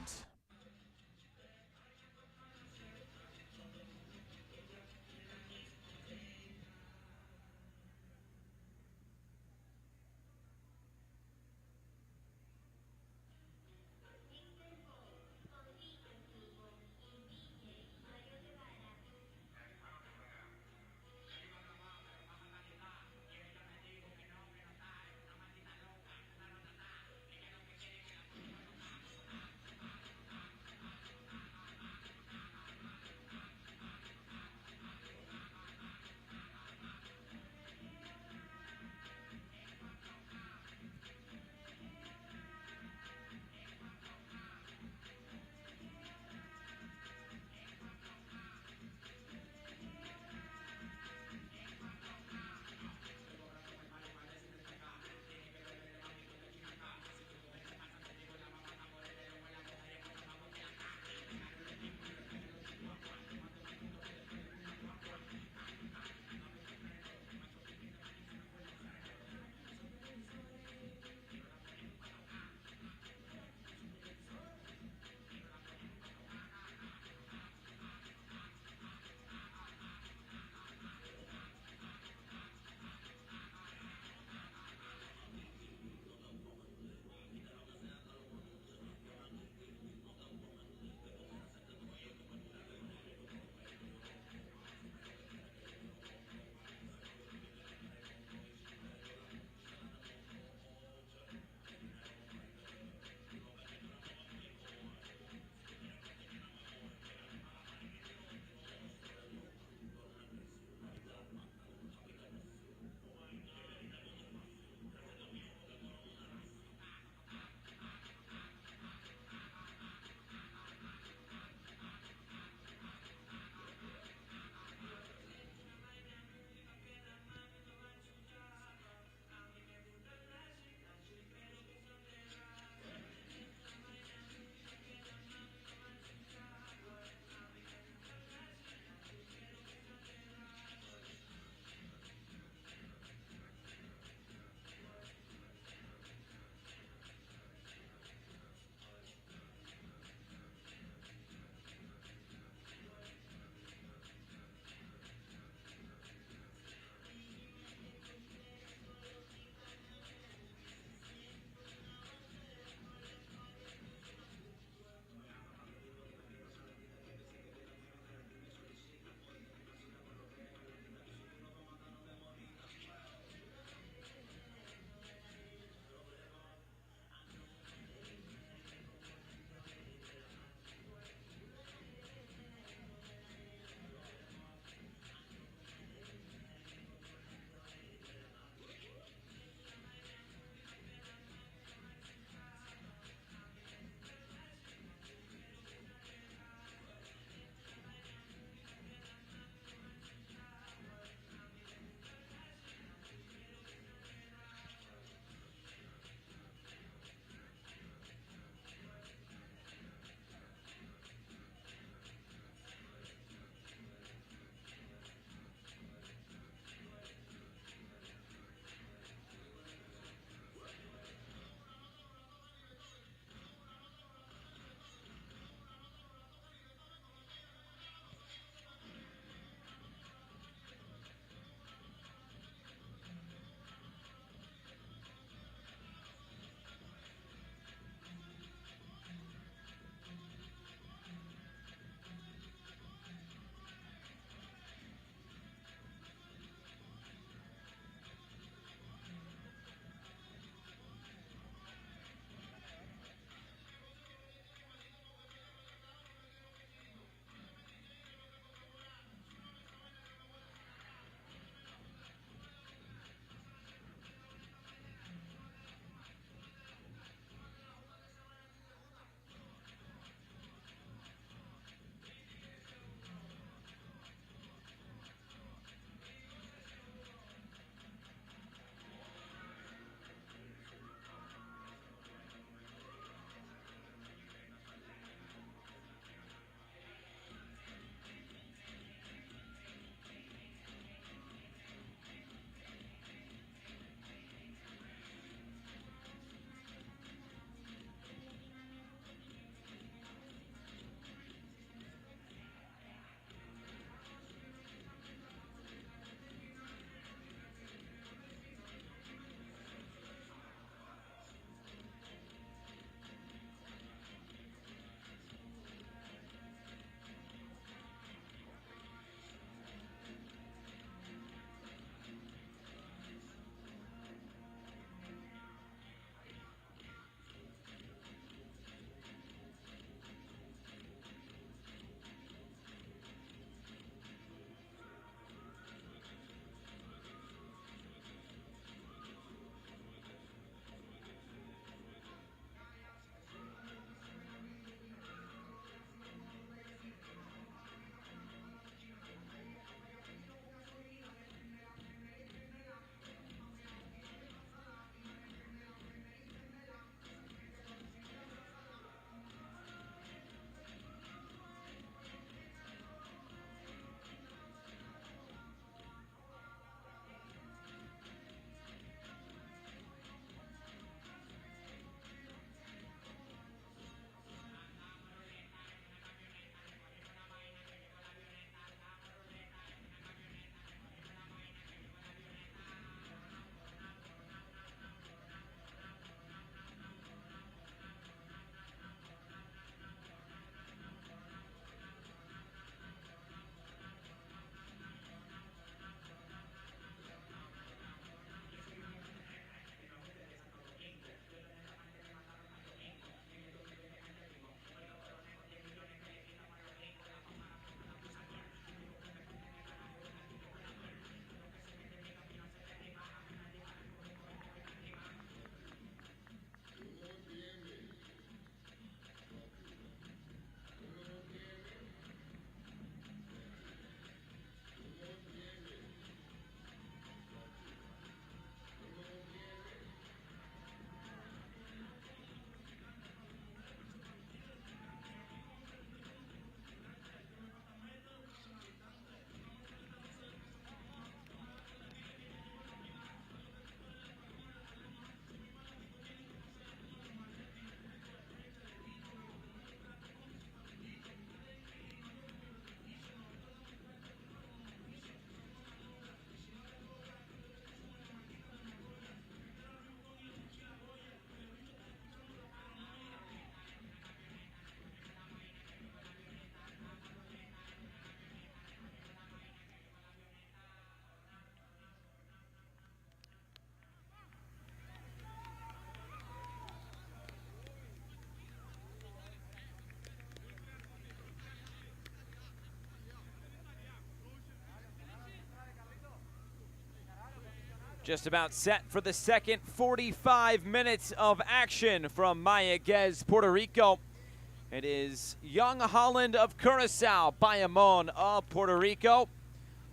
Just about set for the second 45 minutes of action from Mayaguez, Puerto Rico. It is Young Holland of Curacao, Bayamón of Puerto Rico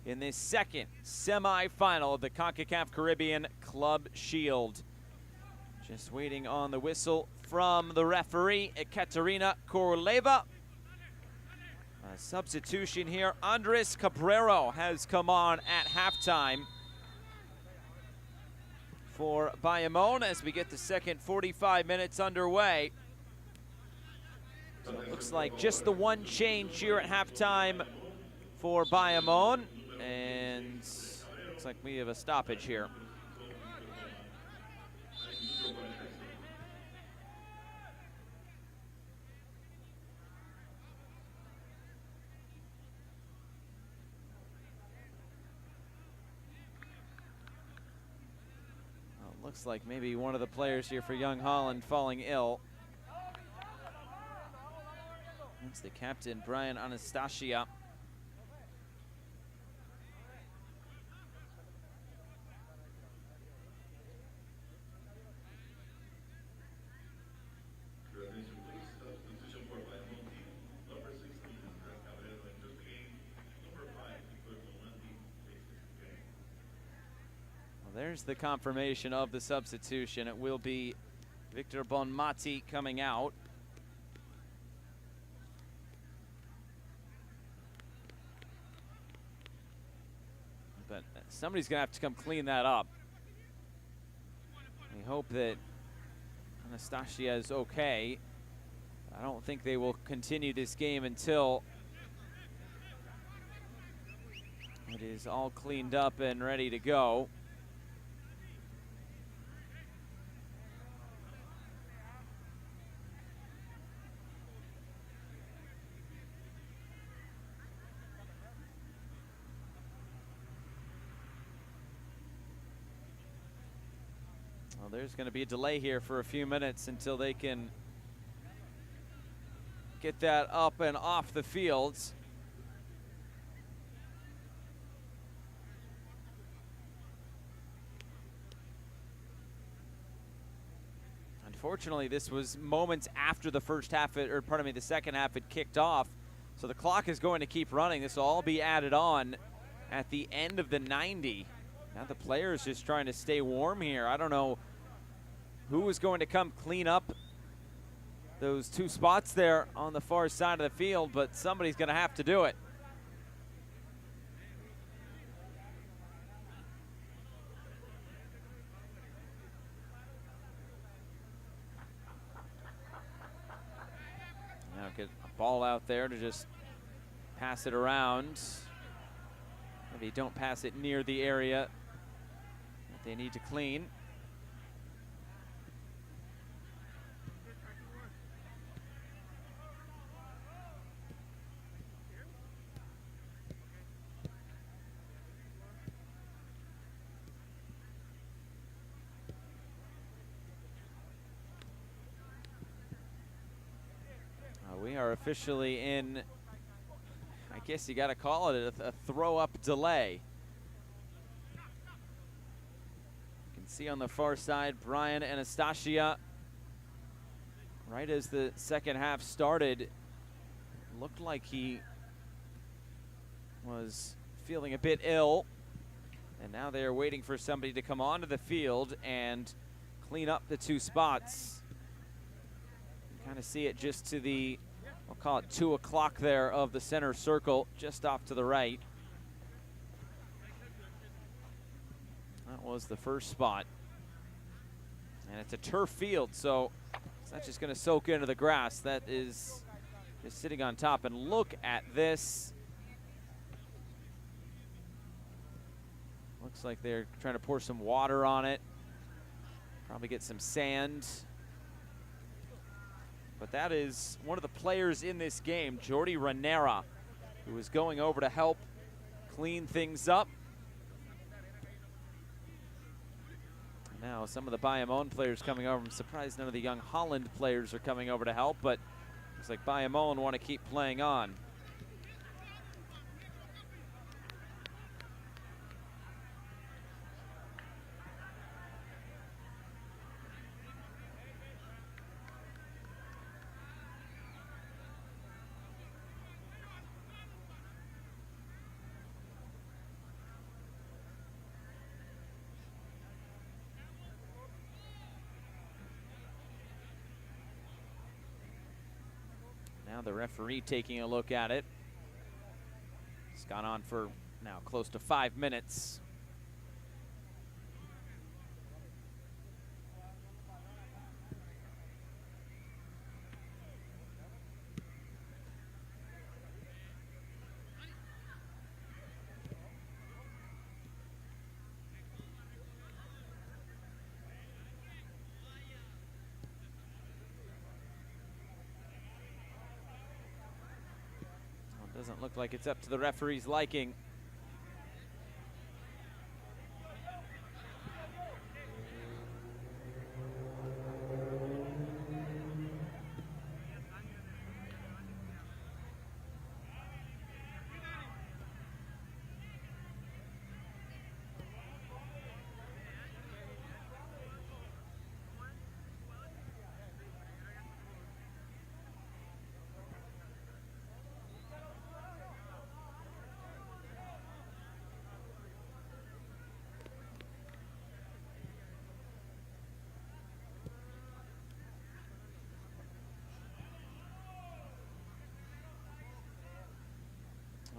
in this second semifinal of the Concacaf Caribbean Club Shield. Just waiting on the whistle from the referee, Ekaterina Koroleva. A substitution here, Andres Cabrero has come on at halftime for Bayamón as we get the second 45 minutes underway. So it looks like just the one change here at halftime for Bayamón, and looks like we have a stoppage here. Looks like maybe one of the players here for Young Holland falling ill. That's the captain, Brian Anastasia. There's the confirmation of the substitution. It will be Victor Bonmati coming out. But somebody's going to have to come clean that up. We hope that Anastasia is okay. I don't think they will continue this game until it is all cleaned up and ready to go. Well, there's going to be a delay here for a few minutes until they can get that up and off the fields. Unfortunately, this was moments after the first half, or pardon me, the second half had kicked off. So the clock is going to keep running. This will all be added on at the end of the 90. Now the players just trying to stay warm here. I don't know who is going to come clean up those two spots there on the far side of the field, but somebody's going to have to do it. Now get a ball out there to just pass it around. Maybe don't pass it near the area that they need to clean. We are officially in, I guess you got to call it a throw-up delay. You can see on the far side, Brian Anastasia, right as the second half started, looked like he was feeling a bit ill. And now they are waiting for somebody to come onto the field and clean up the two spots. You kind of see it just to the, I'll call it 2 o'clock there of the center circle, just off to the right. That was the first spot. And it's a turf field, so it's not just going to soak into the grass. That is just sitting on top. And look at this. Looks like they're trying to pour some water on it. Probably get some sand. But that is one of the players in this game, Jordi Ranera, who is going over to help clean things up. Now some of the Bayamón players coming over. I'm surprised none of the Young Holland players are coming over to help, but looks like Bayamón want to keep playing on. Now the referee taking a look at it. It's gone on for now close to 5 minutes. Doesn't look like it's up to the referee's liking.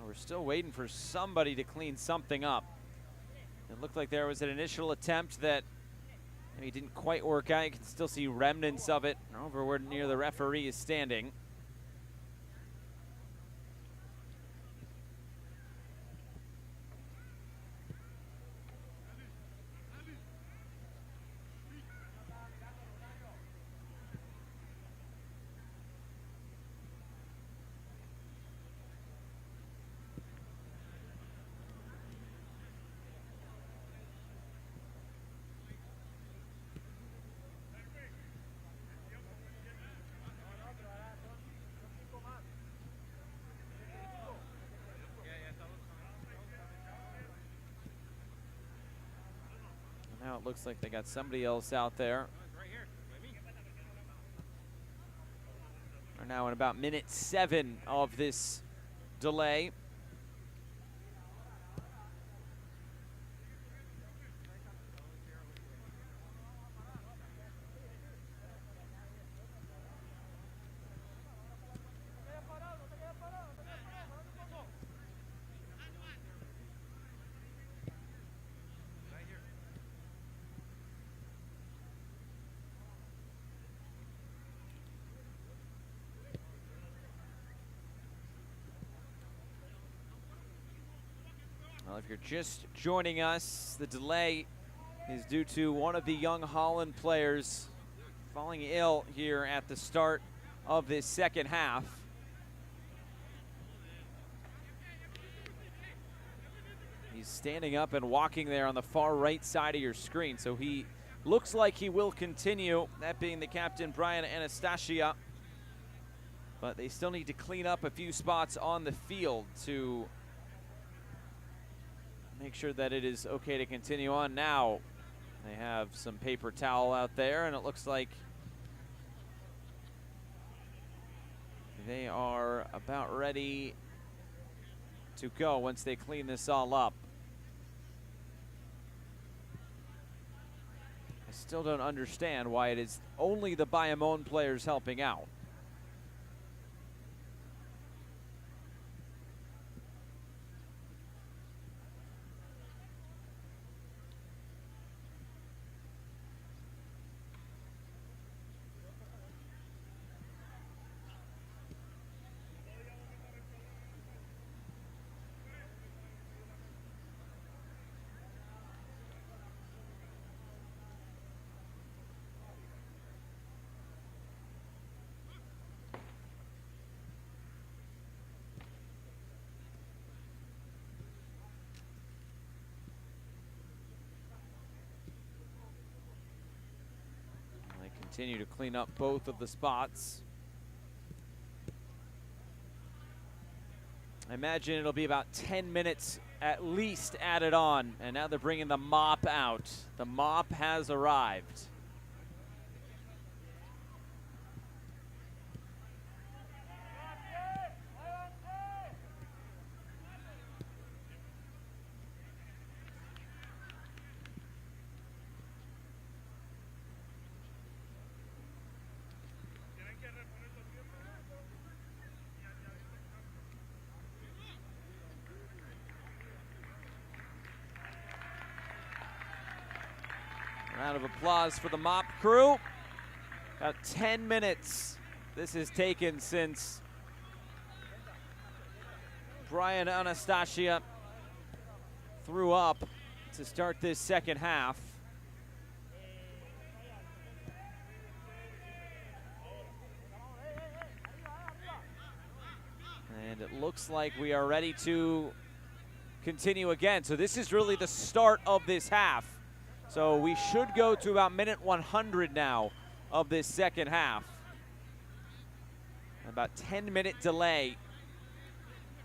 We're still waiting for somebody to clean something up. It looked like there was an initial attempt that maybe didn't quite work out. You can still see remnants of it over where near the referee is standing. Now it looks like they got somebody else out there. We're now in about minute 7 of this delay. Well, if you're just joining us, the delay is due to one of the Young Holland players falling ill here at the start of this second half. He's standing up and walking there on the far right side of your screen, so he looks like he will continue, that being the captain, Brian Anastasia. But they still need to clean up a few spots on the field to make sure that it is okay to continue on. Now they have some paper towel out there, and it looks like they are about ready to go once they clean this all up. I still don't understand why it is only the Bayamón players helping out. Continue to clean up both of the spots. I imagine it'll be about 10 minutes at least added on, and now they're bringing the mop out. The mop has arrived. Round of applause for the mop crew. About 10 minutes this has taken since Brian Anastasia threw up to start this second half. And it looks like we are ready to continue again. So this is really the start of this half. So we should go to about minute 100 now of this second half. About 10-minute delay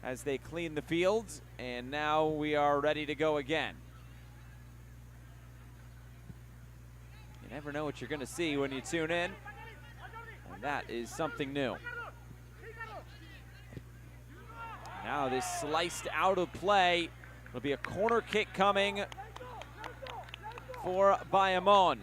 as they clean the fields, and now we are ready to go again. You never know what you're going to see when you tune in, and that is something new. Now this sliced out of play. It'll be a corner kick coming for Bayamón.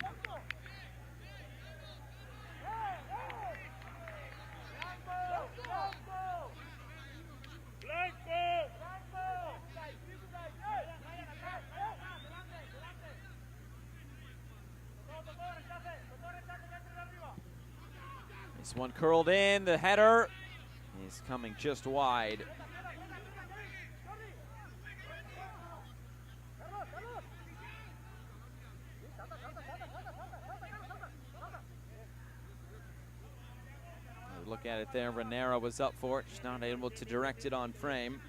This one curled in, the header is coming just wide. Look at it there, Renera was up for it, just not able to direct it on frame.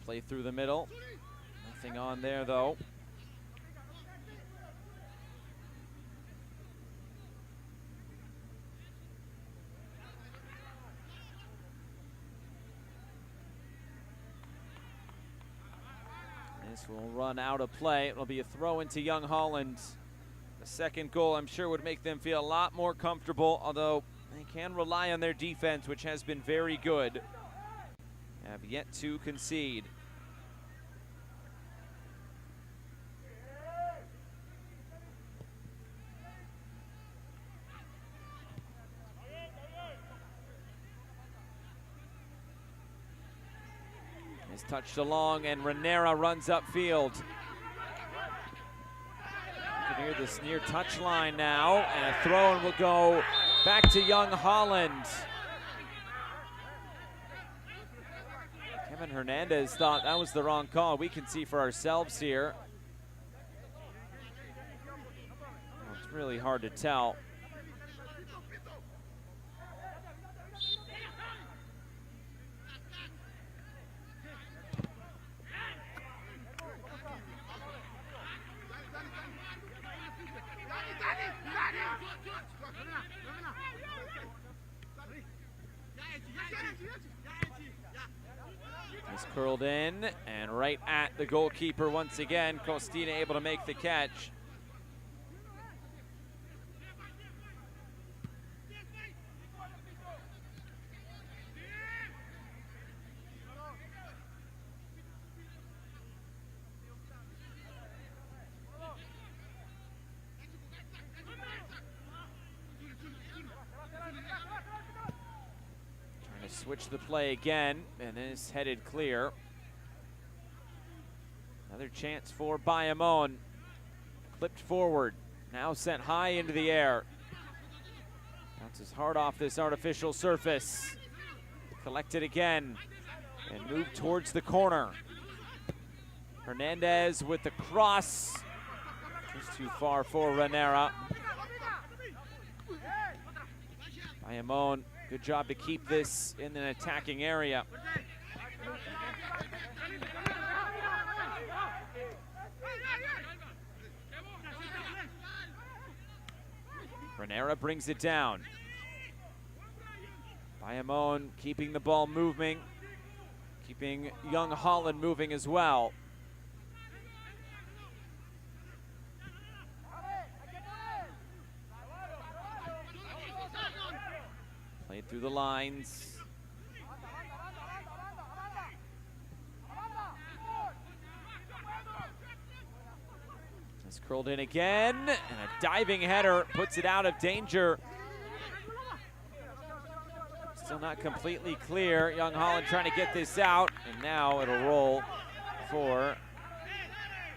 Play through the middle. Nothing on there, though. This will run out of play. It'll be a throw into Jong Holland. The second goal, I'm sure, would make them feel a lot more comfortable, although they can rely on their defense, which has been very good. Have yet to concede. It's touched along, and Renera runs upfield. You can hear this near touch line now, and a throw and will go back to Jong Holland. Kevin Hernandez thought that was the wrong call. We can see for ourselves here. Well, it's really hard to tell. He's curled in and right at the goalkeeper once again. Costina able to make the catch. Switch the play again, and is headed clear. Another chance for Bayamón. Clipped forward, now sent high into the air. Bounces hard off this artificial surface. Collected again, and moved towards the corner. Hernandez with the cross. Just too far for Renera. Bayamón, good job to keep this in an attacking area. Renera brings it down. Bayamón keeping the ball moving, keeping Jong Holland moving as well. Right through the lines. It's curled in again, and a diving header puts it out of danger. Still not completely clear. Young Holland trying to get this out, and now it'll roll for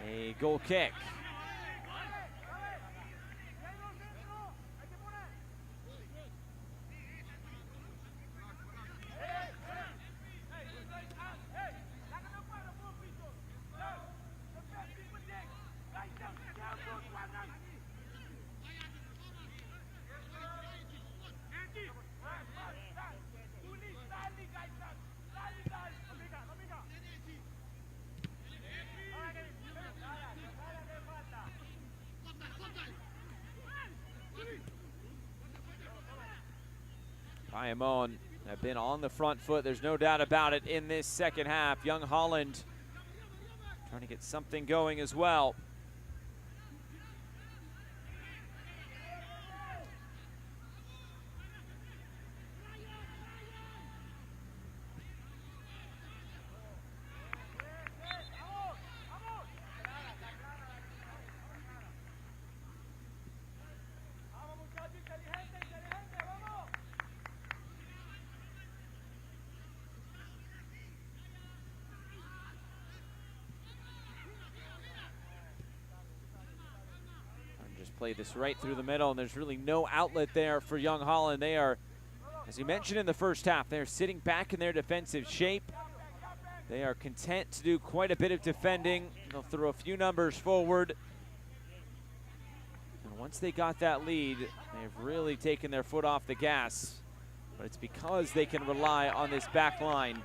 a goal kick. Bayamón have been on the front foot, there's no doubt about it, in this second half. Young Holland trying to get something going as well. Play this right through the middle, and there's really no outlet there for Young Holland. They are, as you mentioned in the first half, they're sitting back in their defensive shape. They are content to do quite a bit of defending. They'll throw a few numbers forward. And once they got that lead, they've really taken their foot off the gas. But it's because they can rely on this back line.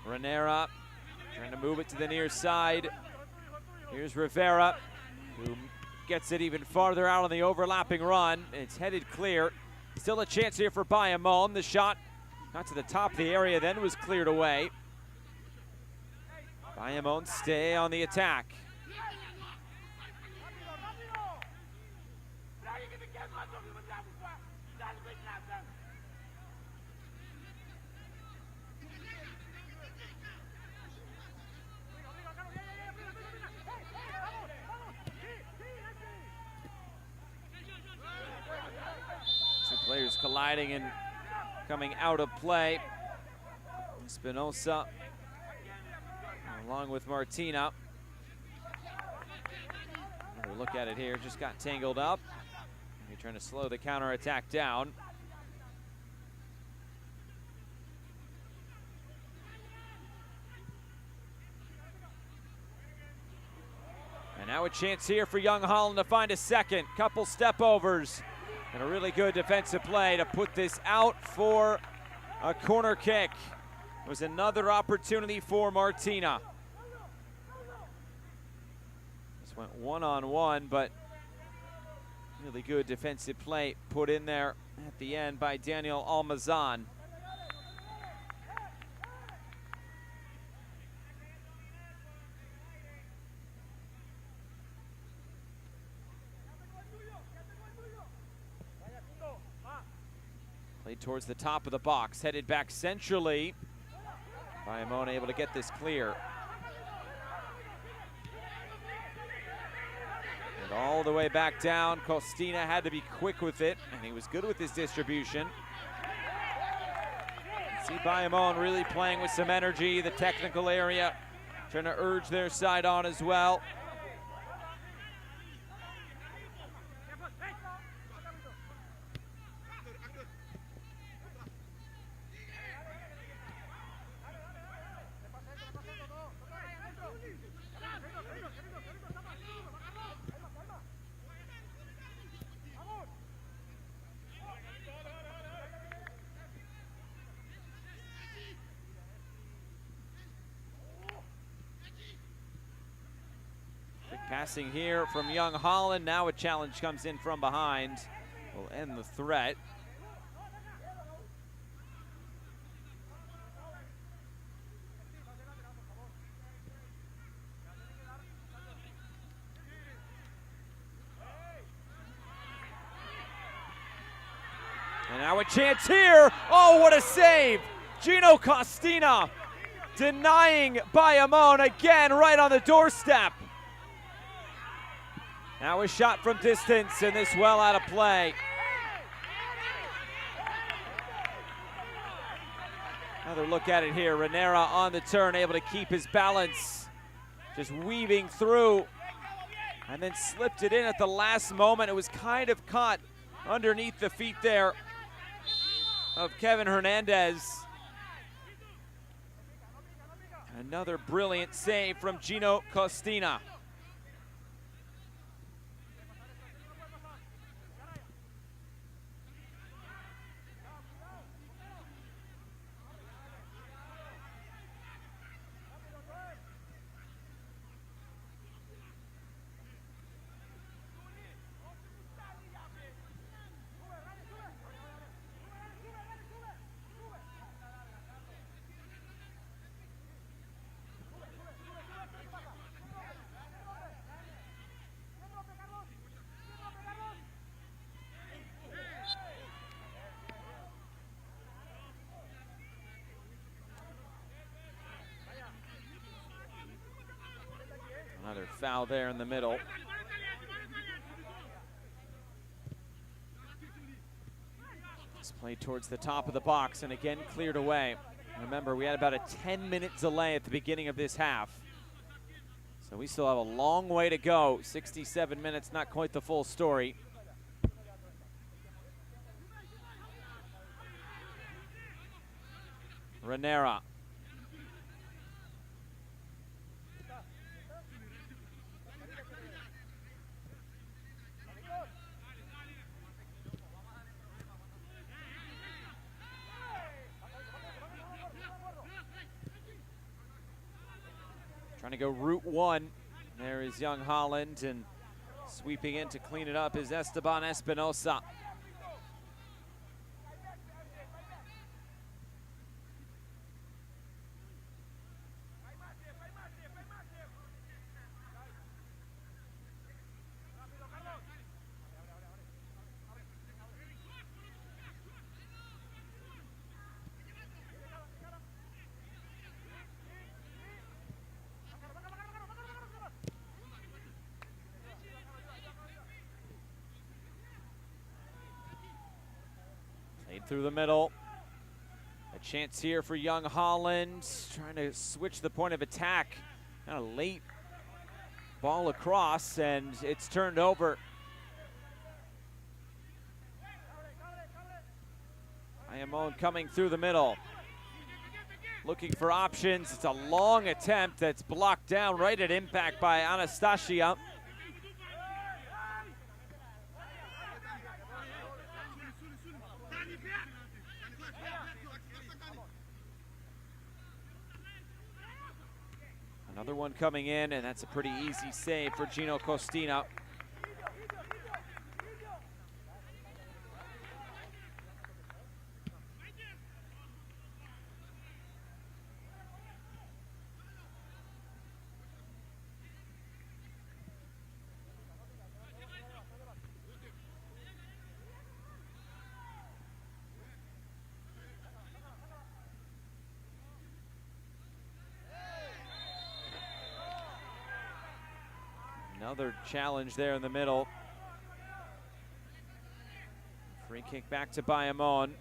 Renera trying to move it to the near side. Here's Rivera, who gets it even farther out on the overlapping run. It's headed clear. Still a chance here for Bayamón. The shot got to the top of the area, then was cleared away. Bayamón stay on the attack. Players colliding and coming out of play. Espinosa along with Martina. Another look at it here, just got tangled up. Maybe trying to slow the counterattack down. And now a chance here for Young Holland to find a second. Couple step overs. And a really good defensive play to put this out for a corner kick. It was another opportunity for Martina. This went one-on-one, but really good defensive play put in there at the end by Daniel Almazan. Played towards the top of the box, headed back centrally. Bayamón able to get this clear. And all the way back down, Costina had to be quick with it, and he was good with his distribution. You see Bayamón really playing with some energy, the technical area, trying to urge their side on as well. Passing here from Young Holland. Now a challenge comes in from behind. Will end the threat. And now a chance here. Oh, what a save. Gino Costina denying Bayamón again right on the doorstep. Now a shot from distance, and this well out of play. Another look at it here. Renera on the turn, able to keep his balance. Just weaving through, and then slipped it in at the last moment. It was kind of caught underneath the feet there of Kevin Hernandez. Another brilliant save from Gino Costina. Another foul there in the middle. It's played towards the top of the box and again cleared away. Remember, we had about a 10-minute delay at the beginning of this half. So we still have a long way to go. 67 minutes, not quite the full story. Renera. Trying to go route one. There is Young Holland, and sweeping in to clean it up is Esteban Espinosa. Through the middle. A chance here for Young Holland, trying to switch the point of attack. Kind of late ball across, and it's turned over. Bayamón coming through the middle, looking for options. It's a long attempt that's blocked down right at impact by Anastasia. Another one coming in, and that's a pretty easy save for Gino Costina. Another challenge there in the middle. Free kick back to Bayamón.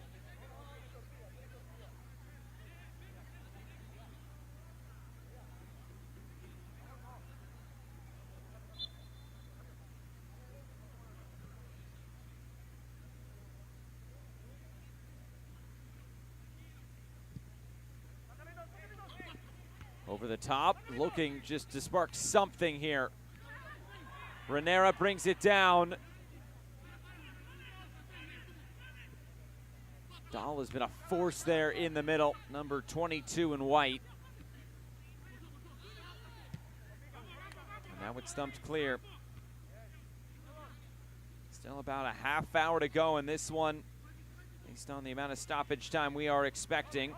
Over the top, looking just to spark something here. Renera brings it down. Dahl has been a force there in the middle, number 22 in white. And Now it's stumped clear. Still about a half hour to go in this one, based on the amount of stoppage time we are expecting.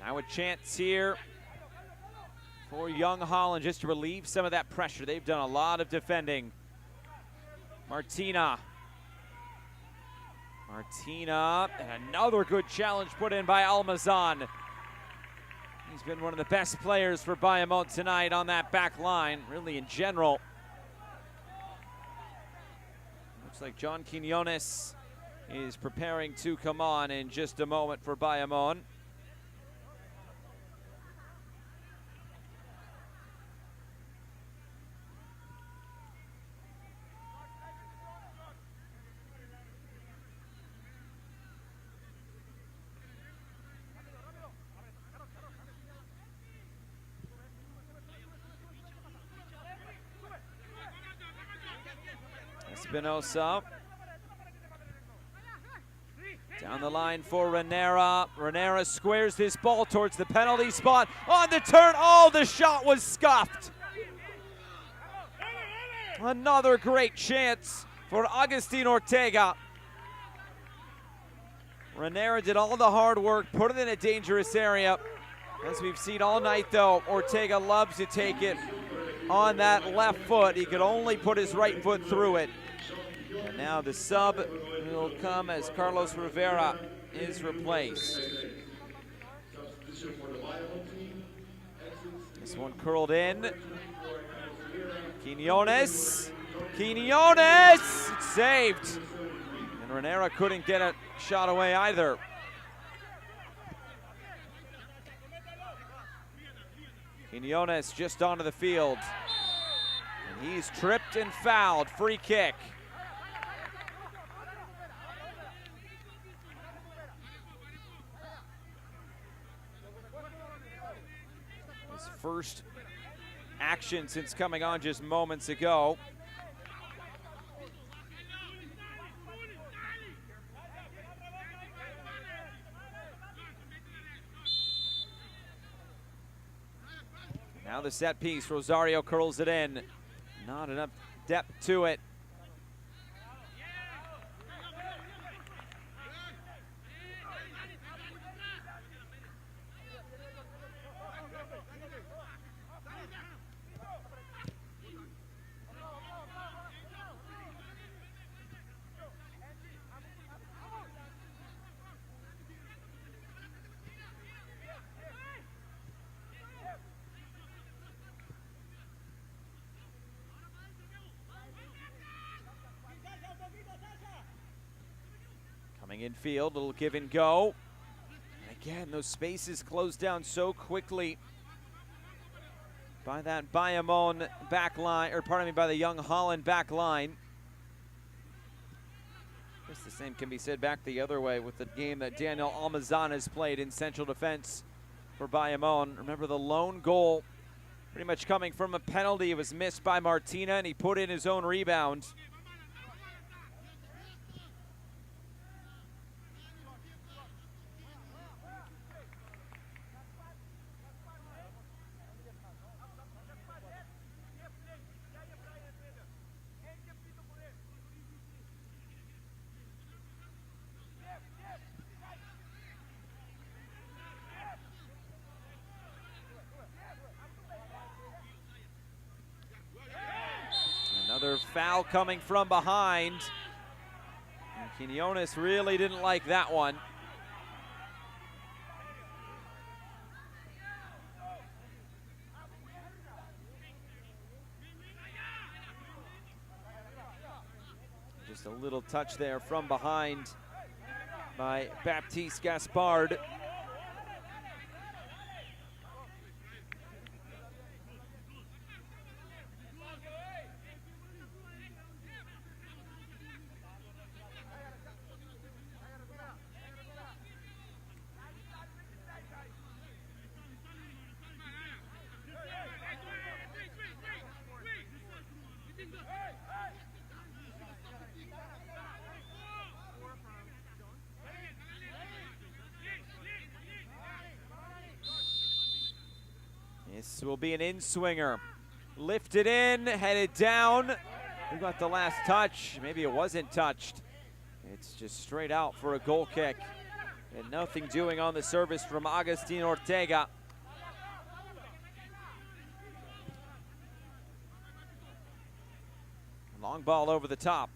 Now a chance here for Young Holland just to relieve some of that pressure. They've done a lot of defending. Martina, and another good challenge put in by Almazan. He's been one of the best players for Bayamón tonight on that back line, really in general. Looks like John Quinones is preparing to come on in just a moment for Bayamón. Espinosa. Down the line for Renera. Renera squares this ball towards the penalty spot. On the turn, oh, the shot was scuffed. Another great chance for Agustin Ortega. Renera did all the hard work, put it in a dangerous area. As we've seen all night though, Ortega loves to take it on that left foot. He could only put his right foot through it. And now the sub will come as Carlos Rivera is replaced. This one curled in. Quinones. It's saved. And Renera couldn't get a shot away either. Quinones just onto the field. And he's tripped and fouled. Free kick. His first action since coming on just moments ago. Now the set piece, Rosario curls it in. Not enough depth to it. Coming in field, little give and go. And again, those spaces closed down so quickly by that Bayamón back line, or pardon me, by the Young Holland back line. I guess the same can be said back the other way with the game that Daniel Almazan has played in central defense for Bayamón. Remember the lone goal pretty much coming from a penalty. It was missed by Martina and he put in his own rebound. Another foul coming from behind. And Quinones really didn't like that one. Just a little touch there from behind by Baptiste Gaspard. This will be an in-swinger. Lifted in, headed down. Who got the last touch? Maybe it wasn't touched. It's just straight out for a goal kick. And nothing doing on the service from Agustin Ortega. Long ball over the top.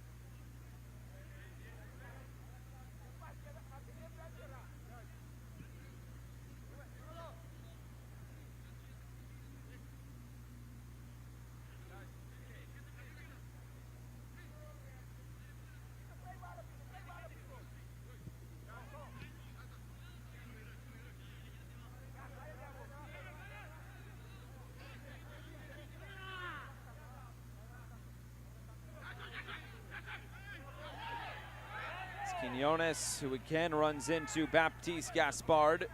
Quiñones, who again runs into Baptiste Gaspard.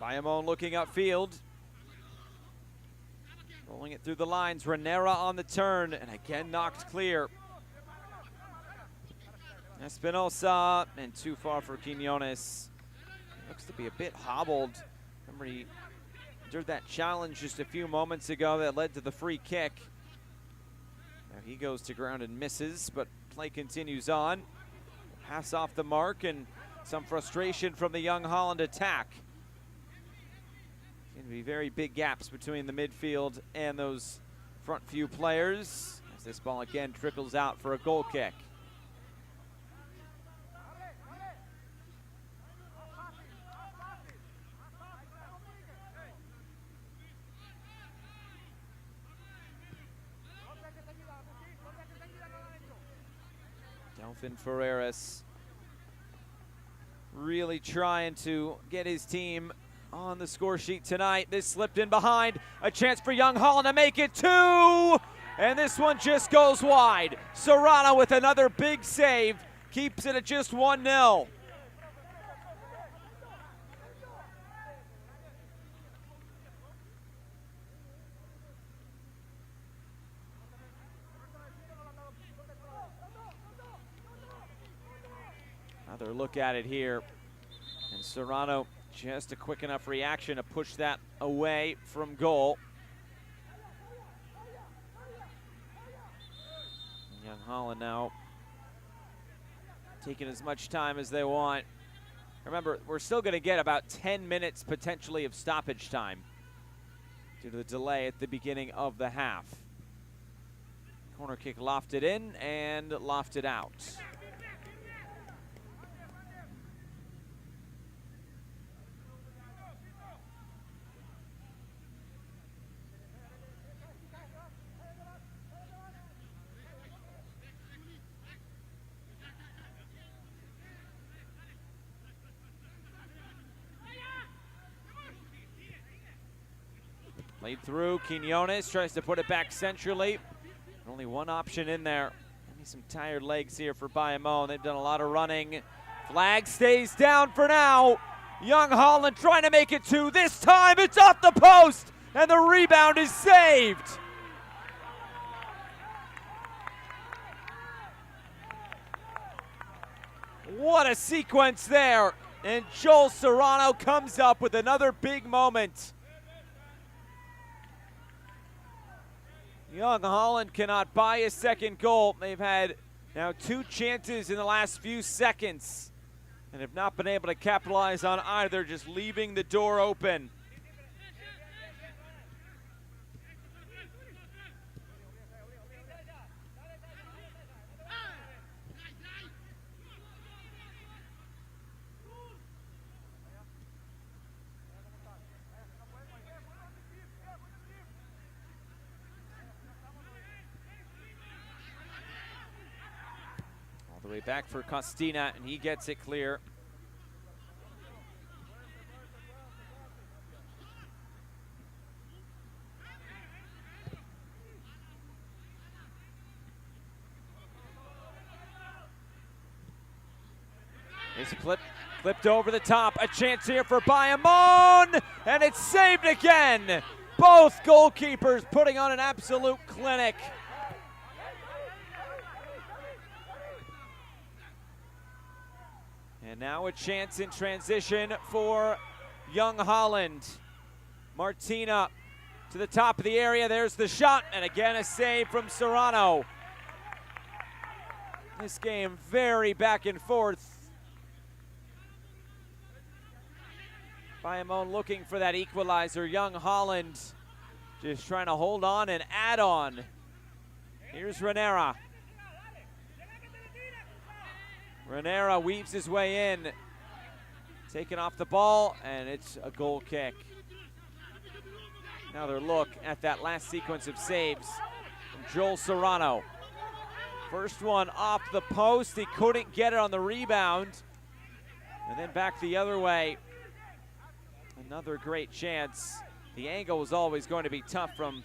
Bayamón looking upfield. Rolling it through the lines. Renera on the turn, and again knocked clear. Espinosa, and too far for Quiñones. Looks to be a bit hobbled. Remember, he endured that challenge just a few moments ago that led to the free kick. Now he goes to ground and misses, but play continues on. Pass off the mark, and some frustration from the Young Holland attack. Going to be very big gaps between the midfield and those front few players as this ball again trickles out for a goal kick. Delfin Ferreras really trying to get his team on the score sheet tonight. This slipped in behind. A chance for Young Holland to make it 2. And this one just goes wide. Serrano with another big save. Keeps it at just 1-0. Now another look at it here. And Serrano, just a quick enough reaction to push that away from goal. Young Holland now taking as much time as they want. Remember, we're still going to get about 10 minutes potentially of stoppage time due to the delay at the beginning of the half. Corner kick lofted in and lofted out. Played through, Quiñones tries to put it back centrally. Only one option in there. Maybe some tired legs here for Bayamón. They've done a lot of running. Flag stays down for now. Young Holland trying to make it 2. This time it's off the post. and the rebound is saved. What a sequence there. And Joel Serrano comes up with another big moment. Young Holland cannot buy a second goal. They've had now 2 chances in the last few seconds and have not been able to capitalize on either, just leaving the door open. The way back for Costina, and he gets it clear. It's flipped over the top. A chance here for Bayamón, and it's saved again. Both goalkeepers putting on an absolute clinic. And now a chance in transition for Young Holland. Martina to the top of the area. There's the shot, and again a save from Serrano. This game very back and forth. Bayamón looking for that equalizer. Young Holland just trying to hold on and add on. Here's Renera. Renera weaves his way in, taking off the ball, and it's a goal kick. Another look at that last sequence of saves from Joel Serrano. First one off the post, he couldn't get it on the rebound, and then back the other way. Another great chance. The angle was always going to be tough from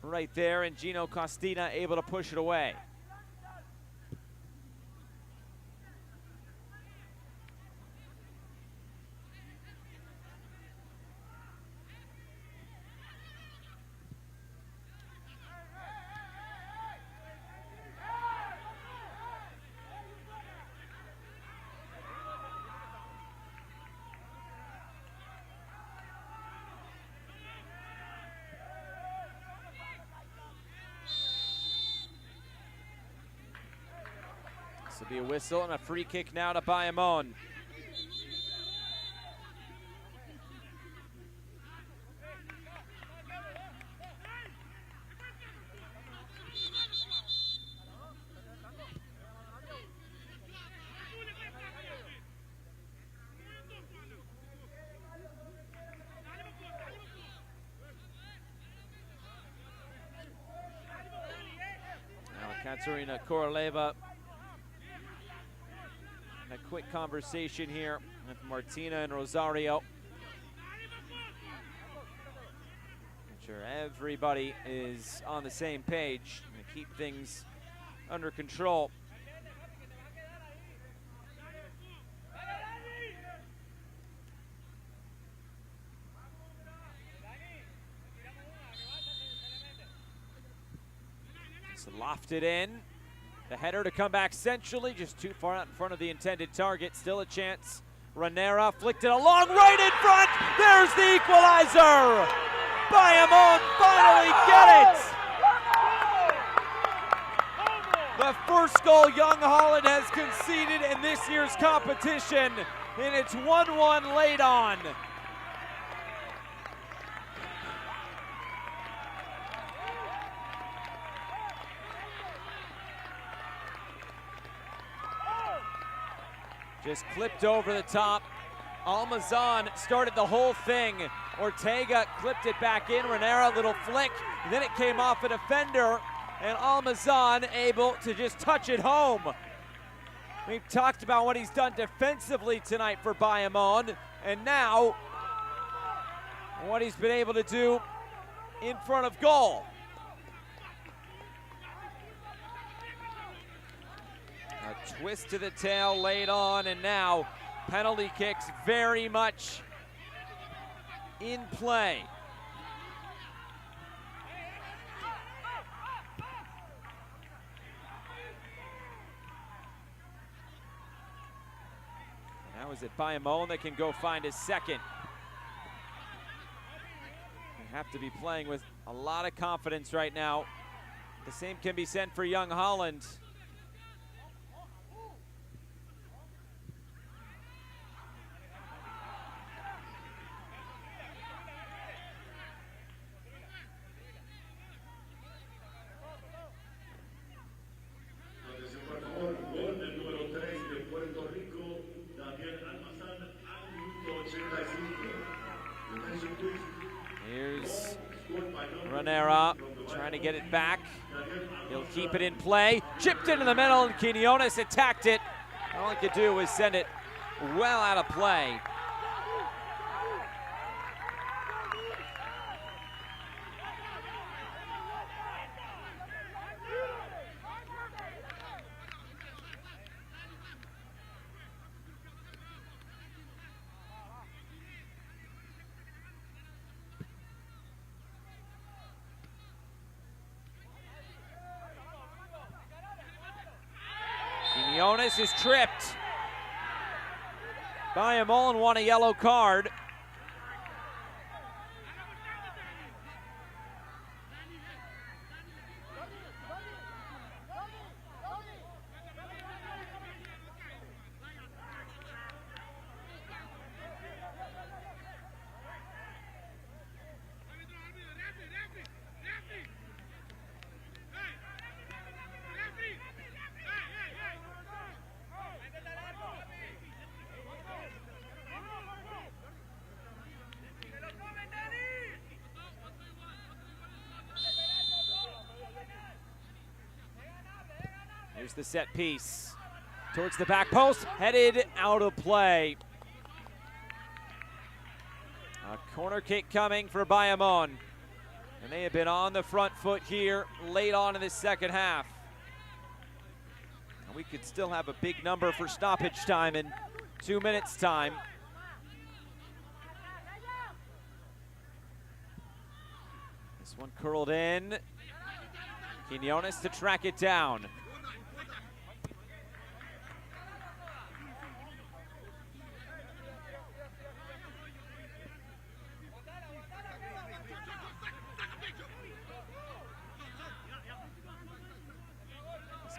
right there, and Gino Costina able to push it away. This will be a whistle and a free kick now to Bayamón. Now Katerina Koroleva. A quick conversation here with Martina and Rosario. I'm sure everybody is on the same page to keep things under control. It's lofted in. The header to come back centrally, just too far out in front of the intended target. Still a chance. Renera flicked it along, right in front. There's the equalizer. Bayamón finally get it. The first goal Young Holland has conceded in this year's competition, and it's 1-1 late on. Just clipped over the top. Almazan started the whole thing. Ortega clipped it back in. Renera, little flick. And then it came off a defender, and Almazan able to just touch it home. We've talked about what he's done defensively tonight for Bayamón, and now what he's been able to do in front of goal. A twist to the tail late on, and now penalty kicks very much in play. Now is it Bayamón that can go find his second? They have to be playing with a lot of confidence right now. The same can be said for Jong Holland. Here's Renera trying to get it back. He'll keep it in play. Chipped into the middle, and Quinones attacked it. All he could do was send it well out of play. Quinones is tripped. Bayamón won a yellow card. Here's the set piece. Towards the back post, headed out of play. A corner kick coming for Bayamón. And they have been on the front foot here late on in the second half. And we could still have a big number for stoppage time in 2 minutes' time. This one curled in. Quinones to track it down.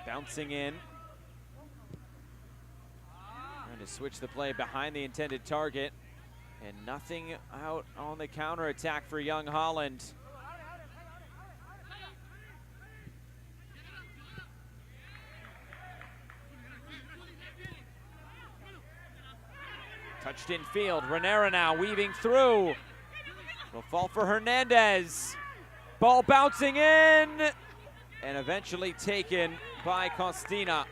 Bouncing in. Trying to switch the play behind the intended target. And nothing out on the counterattack for Jong Holland. Touched in field. Renera now weaving through. Will fall for Hernandez. Ball bouncing in. And eventually taken by Costina.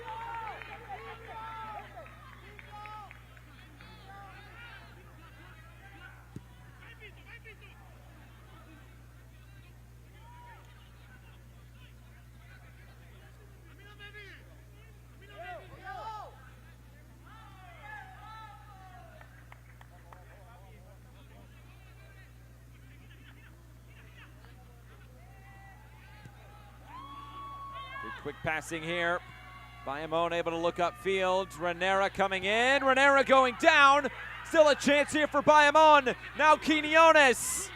Quick passing here. Bayamón able to look upfield. Renera coming in. Renera going down. Still a chance here for Bayamón. Now Quinones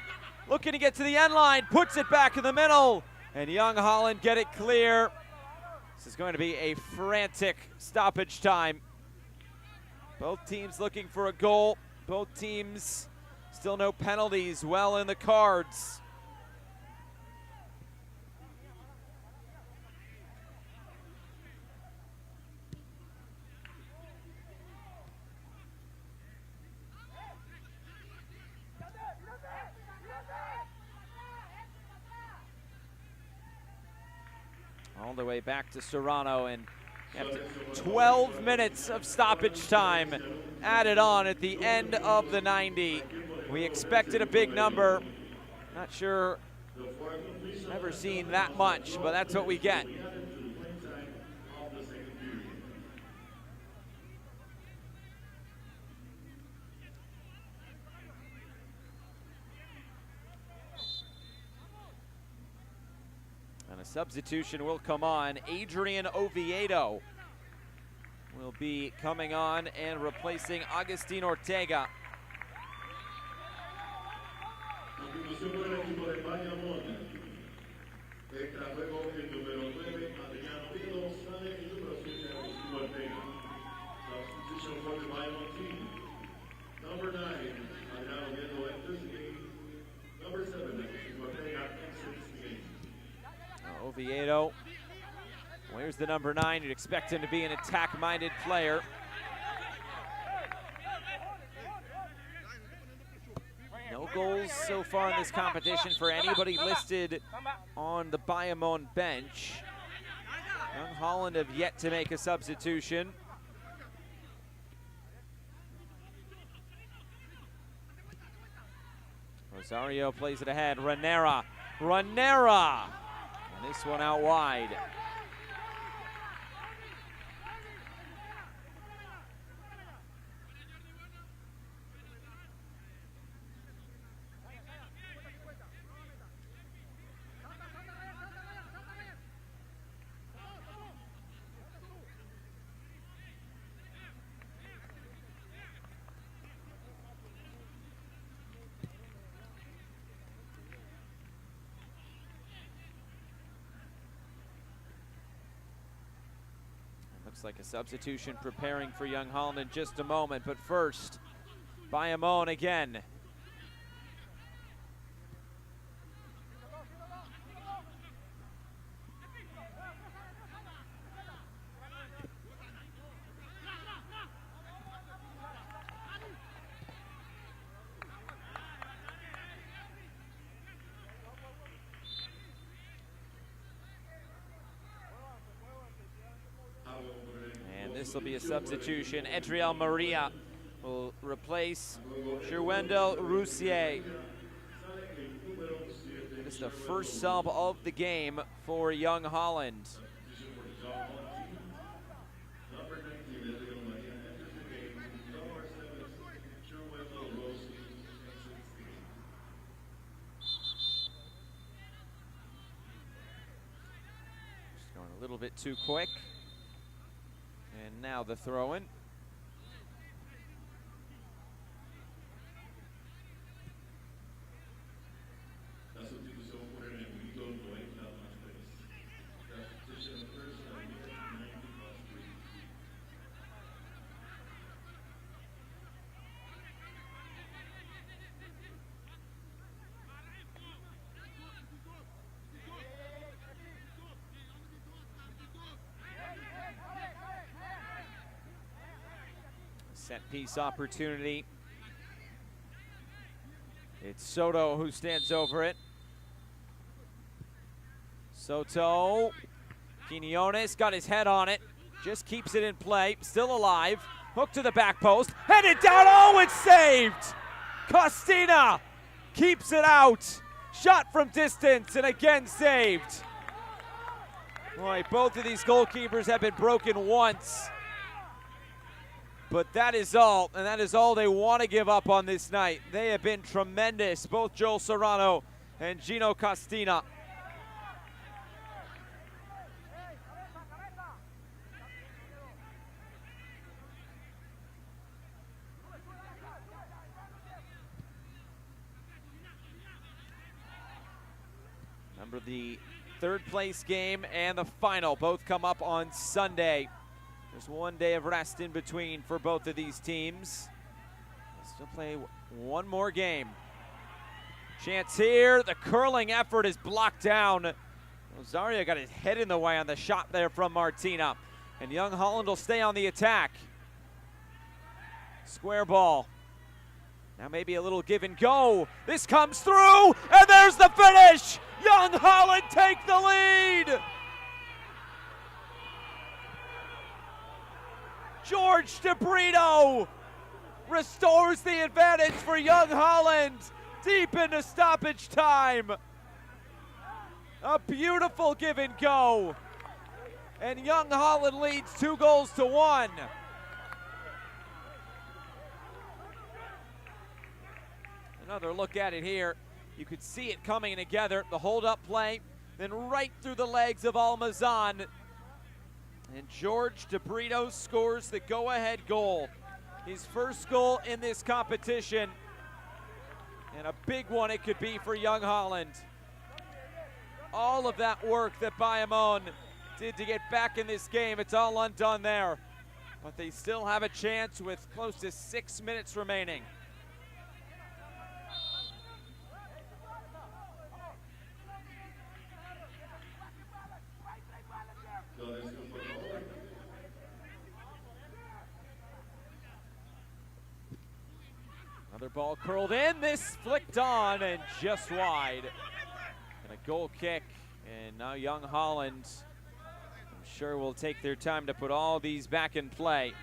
looking to get to the end line. Puts it back in the middle. And Jong Holland get it clear. This is going to be a frantic stoppage time. Both teams looking for a goal. Both teams still no penalties well in the cards. All the way back to Serrano, and after 12 minutes of stoppage time added on at the end of the 90. We expected a big number. Not sure I've ever seen that much, but that's what we get. And a substitution will come on. Adrian Oviedo will be coming on and replacing Agustin Ortega. Continuación por el equipo de Bayamón. Extra juego el número 9, Adriano Pino, sale el número 7, Agustín Ortega. Substitution for the Bayamón team. Number 9, Adriano Pino enters the game. Number 7, Agustín Ortega exits the game. Oviedo, where's the number 9? You'd expect him to be an attack-minded player. No goals so far in this competition for anybody listed on the Bayamón bench. Young Holland have yet to make a substitution. Rosario plays it ahead. Ranera. And this one out wide. Looks like a substitution preparing for Young Holland in just a moment, but first, Bayamón again. This will be a substitution. Edriel Maria will replace Sherwendel Roussier. It is the first sub of the game for Young Holland. Just going a little bit too quick. And now the throw-in. Set piece opportunity. It's Soto who stands over it. Soto. Quinones got his head on it. Just keeps it in play. Still alive. Hook to the back post. Headed down. Oh, it's saved. Costina keeps it out. Shot from distance and again saved. Boy, both of these goalkeepers have been broken once. But that is all, and that is all they want to give up on this night. They have been tremendous, both Joel Serrano and Gino Costina. Remember, the third place game and the final both come up on Sunday. There's one day of rest in between for both of these teams. They'll still play one more game. Chance here. The curling effort is blocked down. Rosario got his head in the way on the shot there from Martina. And Young Holland will stay on the attack. Square ball. Now maybe a little give and go. This comes through, and there's the finish. Young Holland take the lead. George DeBrito restores the advantage for Young Holland deep into stoppage time. A beautiful give and go. And Young Holland leads 2-1. Another look at it here. You could see it coming together. The hold-up play, then right through the legs of Almazan. And George DeBrito scores the go-ahead goal. His first goal in this competition. And a big one it could be for Young Holland. All of that work that Bayamón did to get back in this game, it's all undone there. But they still have a chance with close to 6 minutes remaining. Another ball curled in, this flicked on and just wide. And a goal kick, and now Young Holland, I'm sure, will take their time to put all these back in play.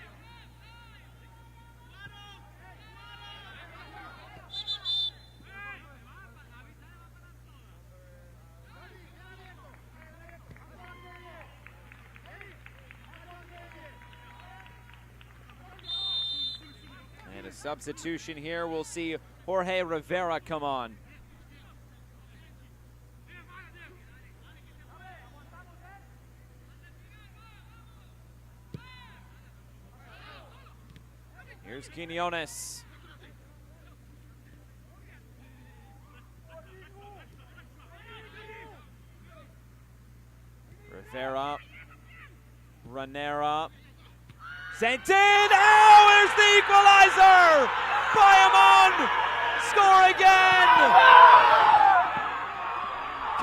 And a substitution here, we'll see Jorge Rivera come on. Here's Quinones. Rivera. Ranera. Sent in. Oh, here's the equalizer! Bayamón score again!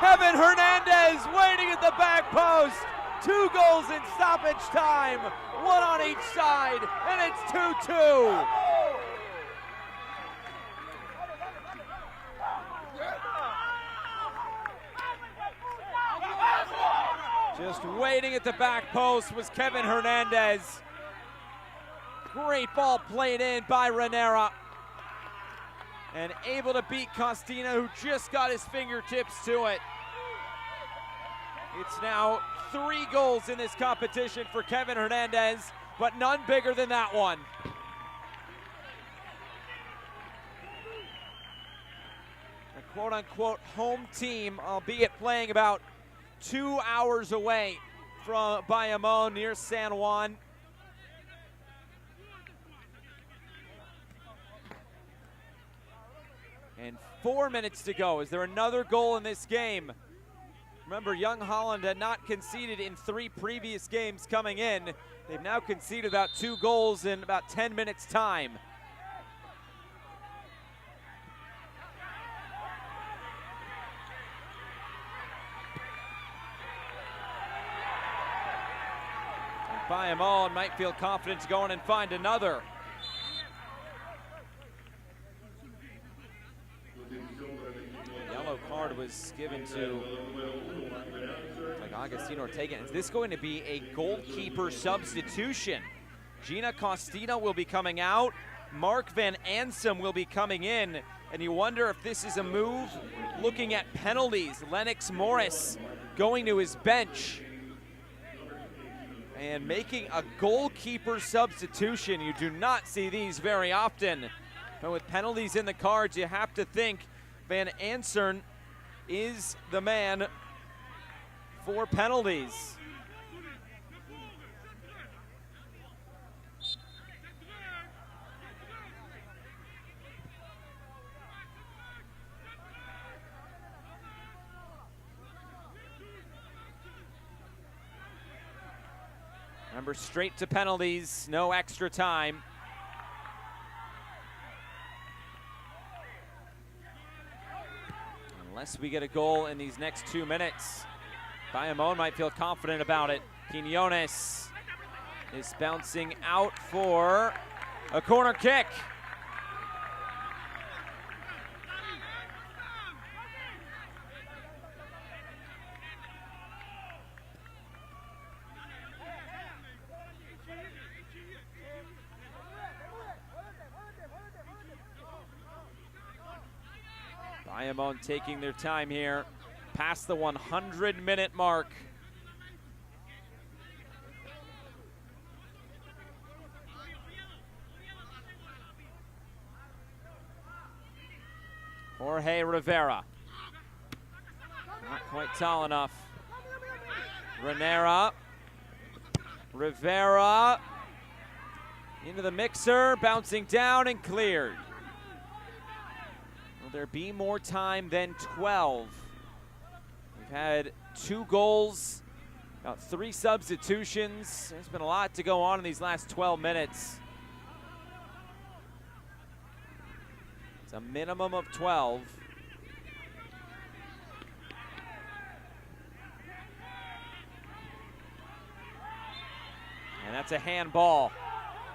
Kevin Hernandez waiting at the back post. 2 goals in stoppage time, 1 on each side, and it's 2-2. Just waiting at the back post was Kevin Hernandez. Great ball played in by Ranera. And able to beat Costina, who just got his fingertips to it. It's now 3 goals in this competition for Kevin Hernandez, but none bigger than that one. A quote-unquote home team, albeit playing about 2 hours away from Bayamón near San Juan. And 4 minutes to go. Is there another goal in this game? Remember, Young Holland had not conceded in 3 previous games coming in. They've now conceded about 2 goals in about 10 minutes time. And Bayamón might feel confident to go in and find another. Yellow card was given to Agustin Ortega. Is this going to be a goalkeeper substitution? Gina Costina will be coming out. Mark Van Ansem will be coming in. And you wonder if this is a move looking at penalties. Lennox Morris going to his bench and making a goalkeeper substitution. You do not see these very often. But with penalties in the cards, you have to think Van Ansem is the man for penalties. Remember, straight to penalties, no extra time. Unless we get a goal in these next 2 minutes, Bayamón might feel confident about it. Quinones is bouncing out for a corner kick. Bayamón taking their time here, past the 100-minute mark. Jorge Rivera, not quite tall enough. Ranera, Rivera into the mixer, bouncing down and cleared. Will there be more time than 12? We've had 2 goals, about 3 substitutions. There's been a lot to go on in these last 12 minutes. It's a minimum of 12. And that's a handball.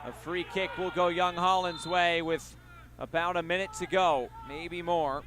A free kick will go Young Holland's way with about a minute to go, maybe more.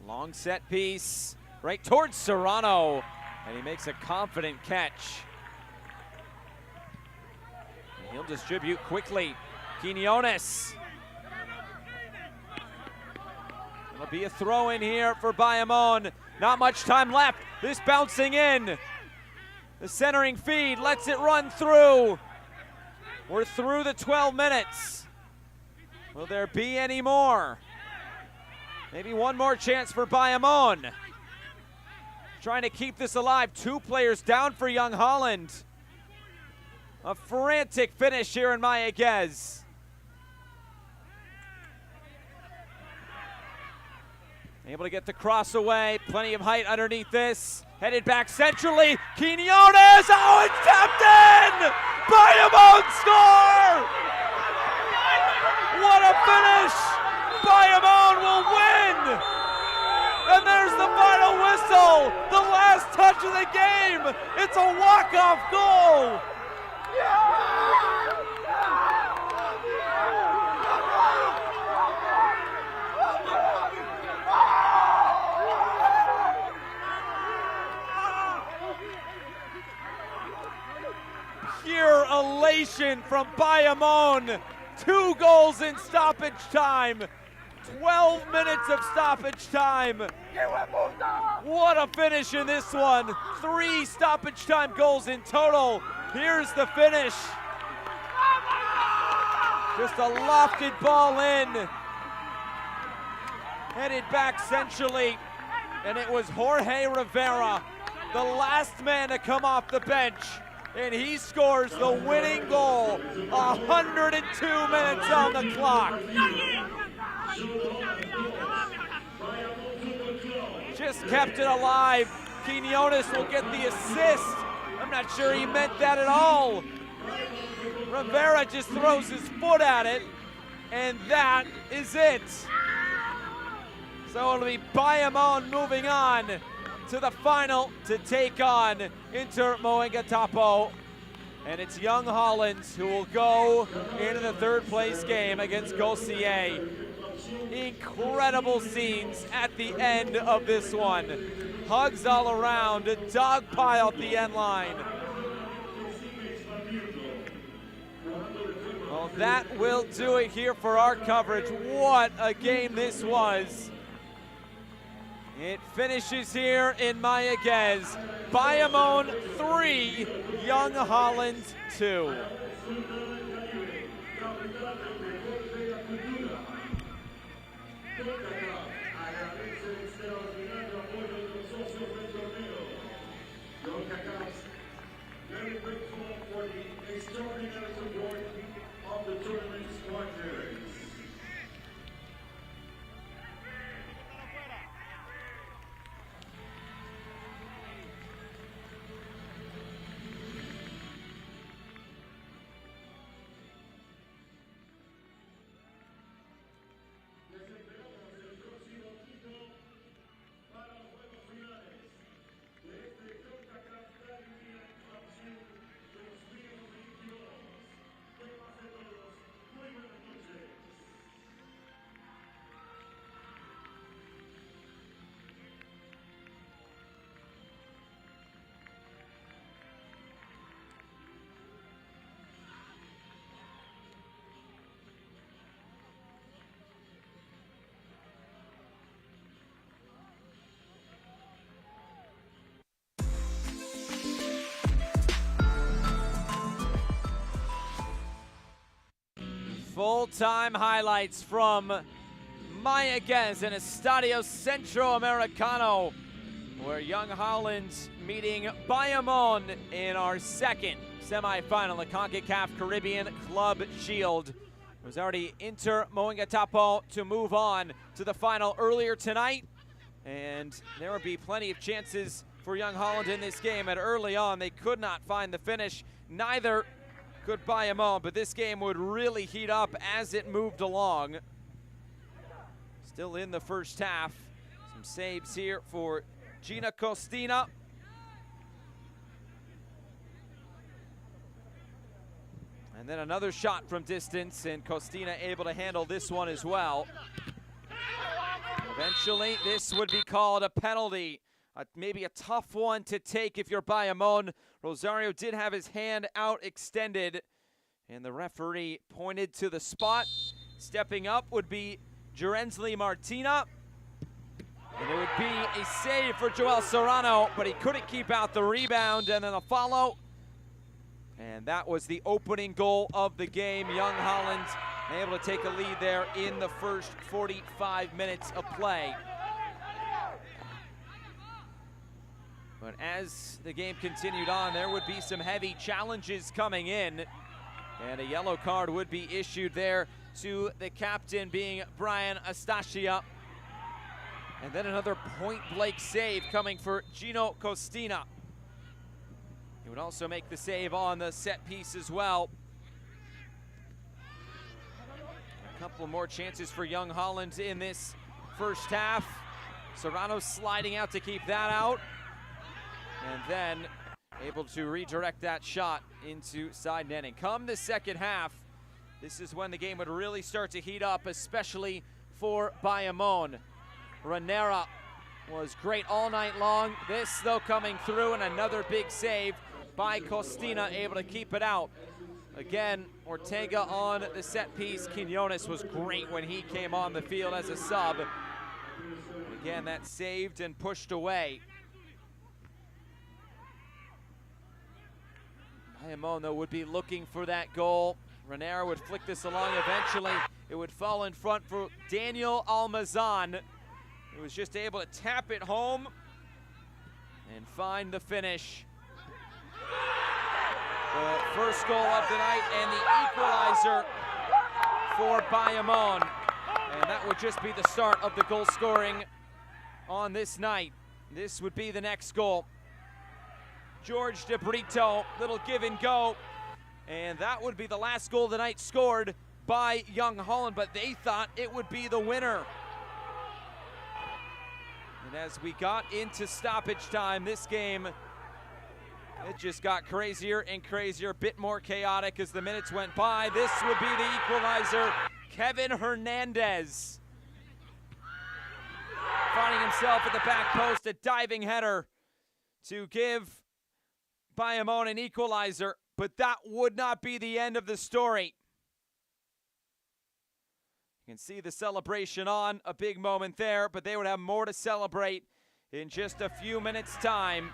Long set piece, right towards Serrano, and he makes a confident catch. And he'll distribute quickly. Quinones. It'll be a throw in here for Bayamón. Not much time left. This bouncing in. The centering feed lets it run through. We're through the 12 minutes. Will there be any more? Maybe one more chance for Bayamón. Trying to keep this alive. 2 players down for Young Holland. A frantic finish here in Mayaguez. Able to get the cross away. Plenty of height underneath this. Headed back centrally. Quinones. Oh, it's tapped in! Bayamón score! What a finish! Bayamón will win! And there's the final whistle! The last touch of the game! It's a walk-off goal! Pure elation from Bayamón. 2 goals in stoppage time. 12 minutes of stoppage time. What a finish in this one. 3 stoppage time goals in total. Here's the finish. Just a lofted ball in. Headed back centrally. And it was Jorge Rivera, the last man to come off the bench. And he scores the winning goal. 102 minutes on the clock. Just kept it alive. Quinones will get the assist. I'm not sure he meant that at all. Rivera just throws his foot at it, and that is it. So it'll be Bayamón moving on to the final to take on Inter Moengotapo. And it's Young Holland who will go into the 3rd place game against Gosier. Incredible scenes at the end of this one. Hugs all around, a dog pile at the end line. Well, that will do it here for our coverage. What a game this was. It finishes here in Mayaguez. Bayamón 3, Young Holland 2. Concacaf, very grateful for the extraordinary support of the tournament's partners. Les esperamos el próximo quinto para los juegos finales de este Concacaf Estadio 2022. Full-time highlights from Mayaguez and Estadio Centroamericano, where Young Holland meeting Bayamón in our second semifinal, the Concacaf Caribbean Club Shield. It was already Inter Moingatapo to move on to the final earlier tonight, and there would be plenty of chances for Young Holland in this game. And early on, they could not find the finish. Neither could Bayamón, but this game would really heat up as it moved along. Still in the first half. Some saves here for Gina Costina. And then another shot from distance, and Costina able to handle this one as well. Eventually, this would be called a penalty. Maybe a tough one to take if you're Bayamón. Rosario did have his hand out extended, and the referee pointed to the spot. Stepping up would be Jerensly Martina. And it would be a save for Joel Serrano, but he couldn't keep out the rebound, and then a follow. And that was the opening goal of the game. Young Holland able to take a lead there in the first 45 minutes of play. But as the game continued on, there would be some heavy challenges coming in, and a yellow card would be issued there to the captain, being Brian Astacia. And then another point-blank save coming for Gino Costina. He would also make the save on the set piece as well. A couple more chances for Young Holland in this first half. Serrano sliding out to keep that out. And then able to redirect that shot into side netting. Come the second half, this is when the game would really start to heat up, especially for Bayamón. Ranera was great all night long. This, though, coming through, and another big save by Costina, able to keep it out. Again, Ortega on the set piece. Quinones was great when he came on the field as a sub. Again, that saved and pushed away. Bayamón, though, would be looking for that goal. Ranera would flick this along eventually. It would fall in front for Daniel Almazan. He was just able to tap it home and find the finish. The first goal of the night and the equalizer for Bayamón. And that would just be the start of the goal scoring on this night. This would be the next goal. George De Brito, little give and go. And that would be the last goal of the night scored by Young Holland, but they thought it would be the winner. And as we got into stoppage time, this game, it just got crazier and crazier, a bit more chaotic as the minutes went by. This would be the equalizer. Kevin Hernandez finding himself at the back post, a diving header to give Bayamón an equalizer, but that would not be the end of the story. You can see the celebration on, a big moment there, but they would have more to celebrate in just a few minutes' time.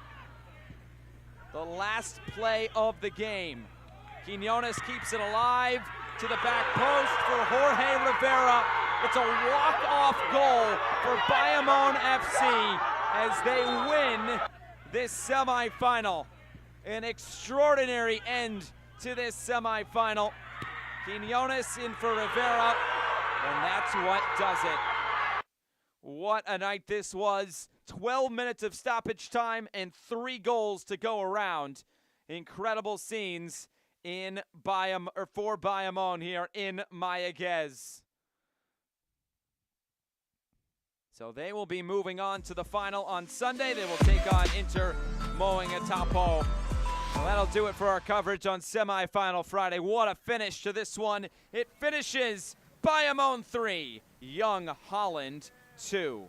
The last play of the game. Quinones keeps it alive to the back post for Jorge Rivera. It's a walk-off goal for Bayamón FC as they win this semifinal. An extraordinary end to this semifinal. Quinones in for Rivera, and that's what does it. What a night this was. 12 minutes of stoppage time and 3 goals to go around. Incredible scenes in for Bayamón here in Mayaguez. So they will be moving on to the final on Sunday. They will take on Inter Moingatapo. Well, that'll do it for our coverage on Semifinal Friday. What a finish to this one. It finishes Bayamón 3, Young Holland 2.